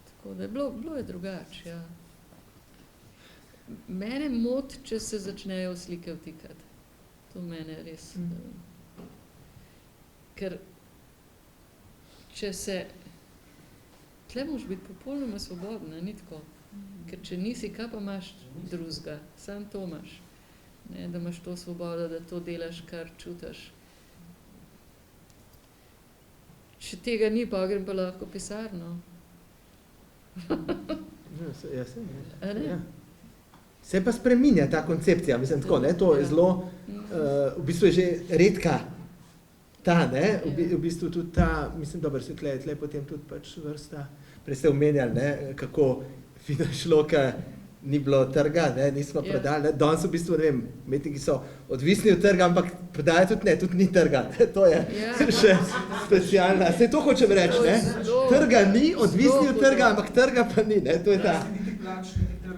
Tako da bilo je drugače, Mene moti, če se začnejo slike vtikati. To mene res... Ker če se... Tle moraš biti popolnoma svobodna, ni tako. Ker če nisi, kaj pa imaš drugega? Sam to imaš. Da imaš to svobodo, da to delaš, kar čutiš. Če tega ni, pa grem pa lahko v pisarno. Se pa spreminja ta koncepcija, mislim tako, to je zelo, v bistvu je že redka ta, v bistvu tudi ta, mislim, dobro, se tle potem tudi pač vrsta, prej ste omenjali, kako fino šlo, ni bilo trga, ne, nismo prodali. Ne. Danes v bistvu, ne vem, umetniki so odvisni od trga, ampak prodaja tudi ni trga. To je še specialna. Saj to hočem reči, ne. Trga ni, odvisni od trga, ampak trga pa ni, ne. To je ta.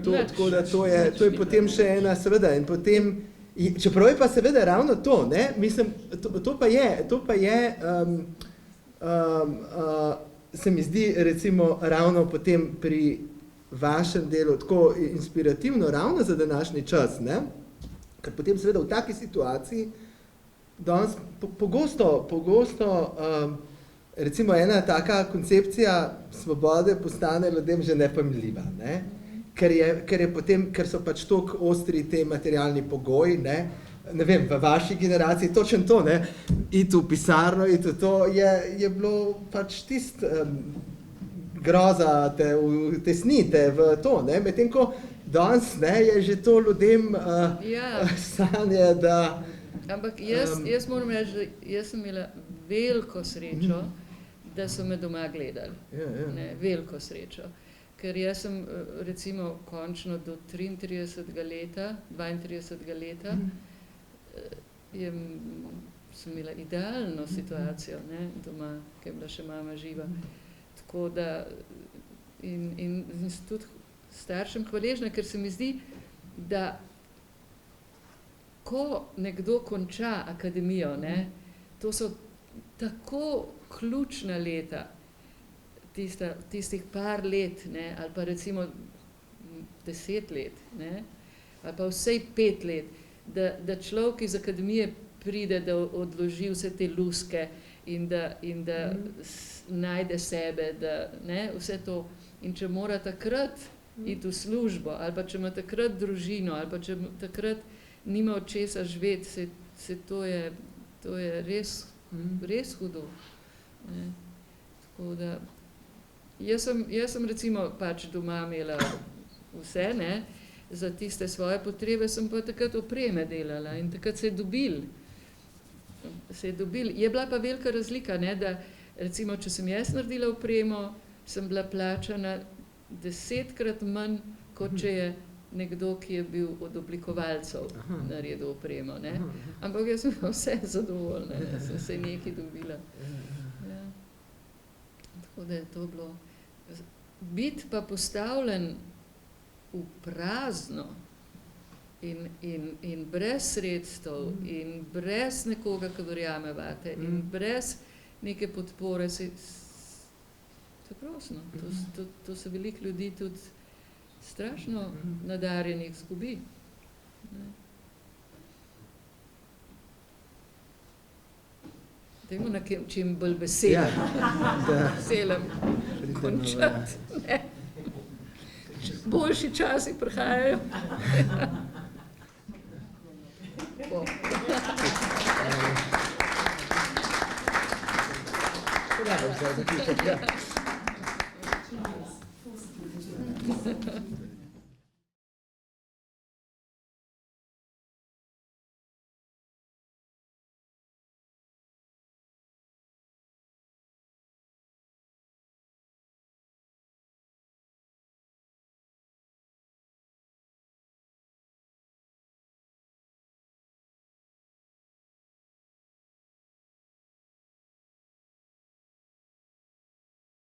Tako da to je potem še ena, seveda, in potem, čeprav je pa seveda ravno to, ne, mislim, to pa je, se mi zdi recimo ravno potem pri vašem delu tako inspirativno, ravno za današnji čas, ne? Ker potem seveda v taki situaciji danes pogosto recimo ena taka koncepcija svobode postane ljudem že nepojmljiva, ne? Ker so pač toliko ostri te materialni pogoji, ne vem, v vaši generaciji, točno to, ne, iti v pisarno, iti v to, je bilo pač groza te vtesnite v to, ne, medtem ko danes, ne, je že to ljudem stanje, da... Ampak jaz moram reči, da jaz sem imela veliko srečo, da so me doma gledali. Ne, veliko srečo. Ker jaz sem recimo končno do 32. leta sem imela idealno situacijo, ne, doma, ki je bila še mama živa. Tako da in sem tudi staršem hvaležna, ker se mi zdi, da ko nekdo konča akademijo, ne, to so tako ključna leta, tistih par let, ne, ali pa recimo 10 let, ne, ali pa vsej 5 let, da človek iz akademije pride, da odloži vse te luske in da najde sebe, da, ne, vse to. In če mora takrat iti v službo, ali pa če ima takrat družino, ali pa če takrat nima od česa živeti, to je res hudo. Ne. Tako da, jaz sem recimo pač doma imela vse, ne, za tiste svoje potrebe sem pa takrat opreme delala in takrat se je dobil. Je bila pa velika razlika, ne, da recimo, če sem jaz naredila opremo, sem bila plačana 10-krat manj, kot če je nekdo, ki je bil od oblikovalcev naredil opremo, ne. Ampak jaz sem vse zadovoljna, ne, sem se nekaj dobila. Ja. Tako da je to bilo. Biti pa postavljen v prazno in brez sredstev in brez nekoga, ki verjame vate in brez neke podpore, to je grozno. To se veliko ljudi tudi strašno nadarjenih izgubi. Dajmo na čim bolj veselem končati. Boljši časi prihajajo. Ja.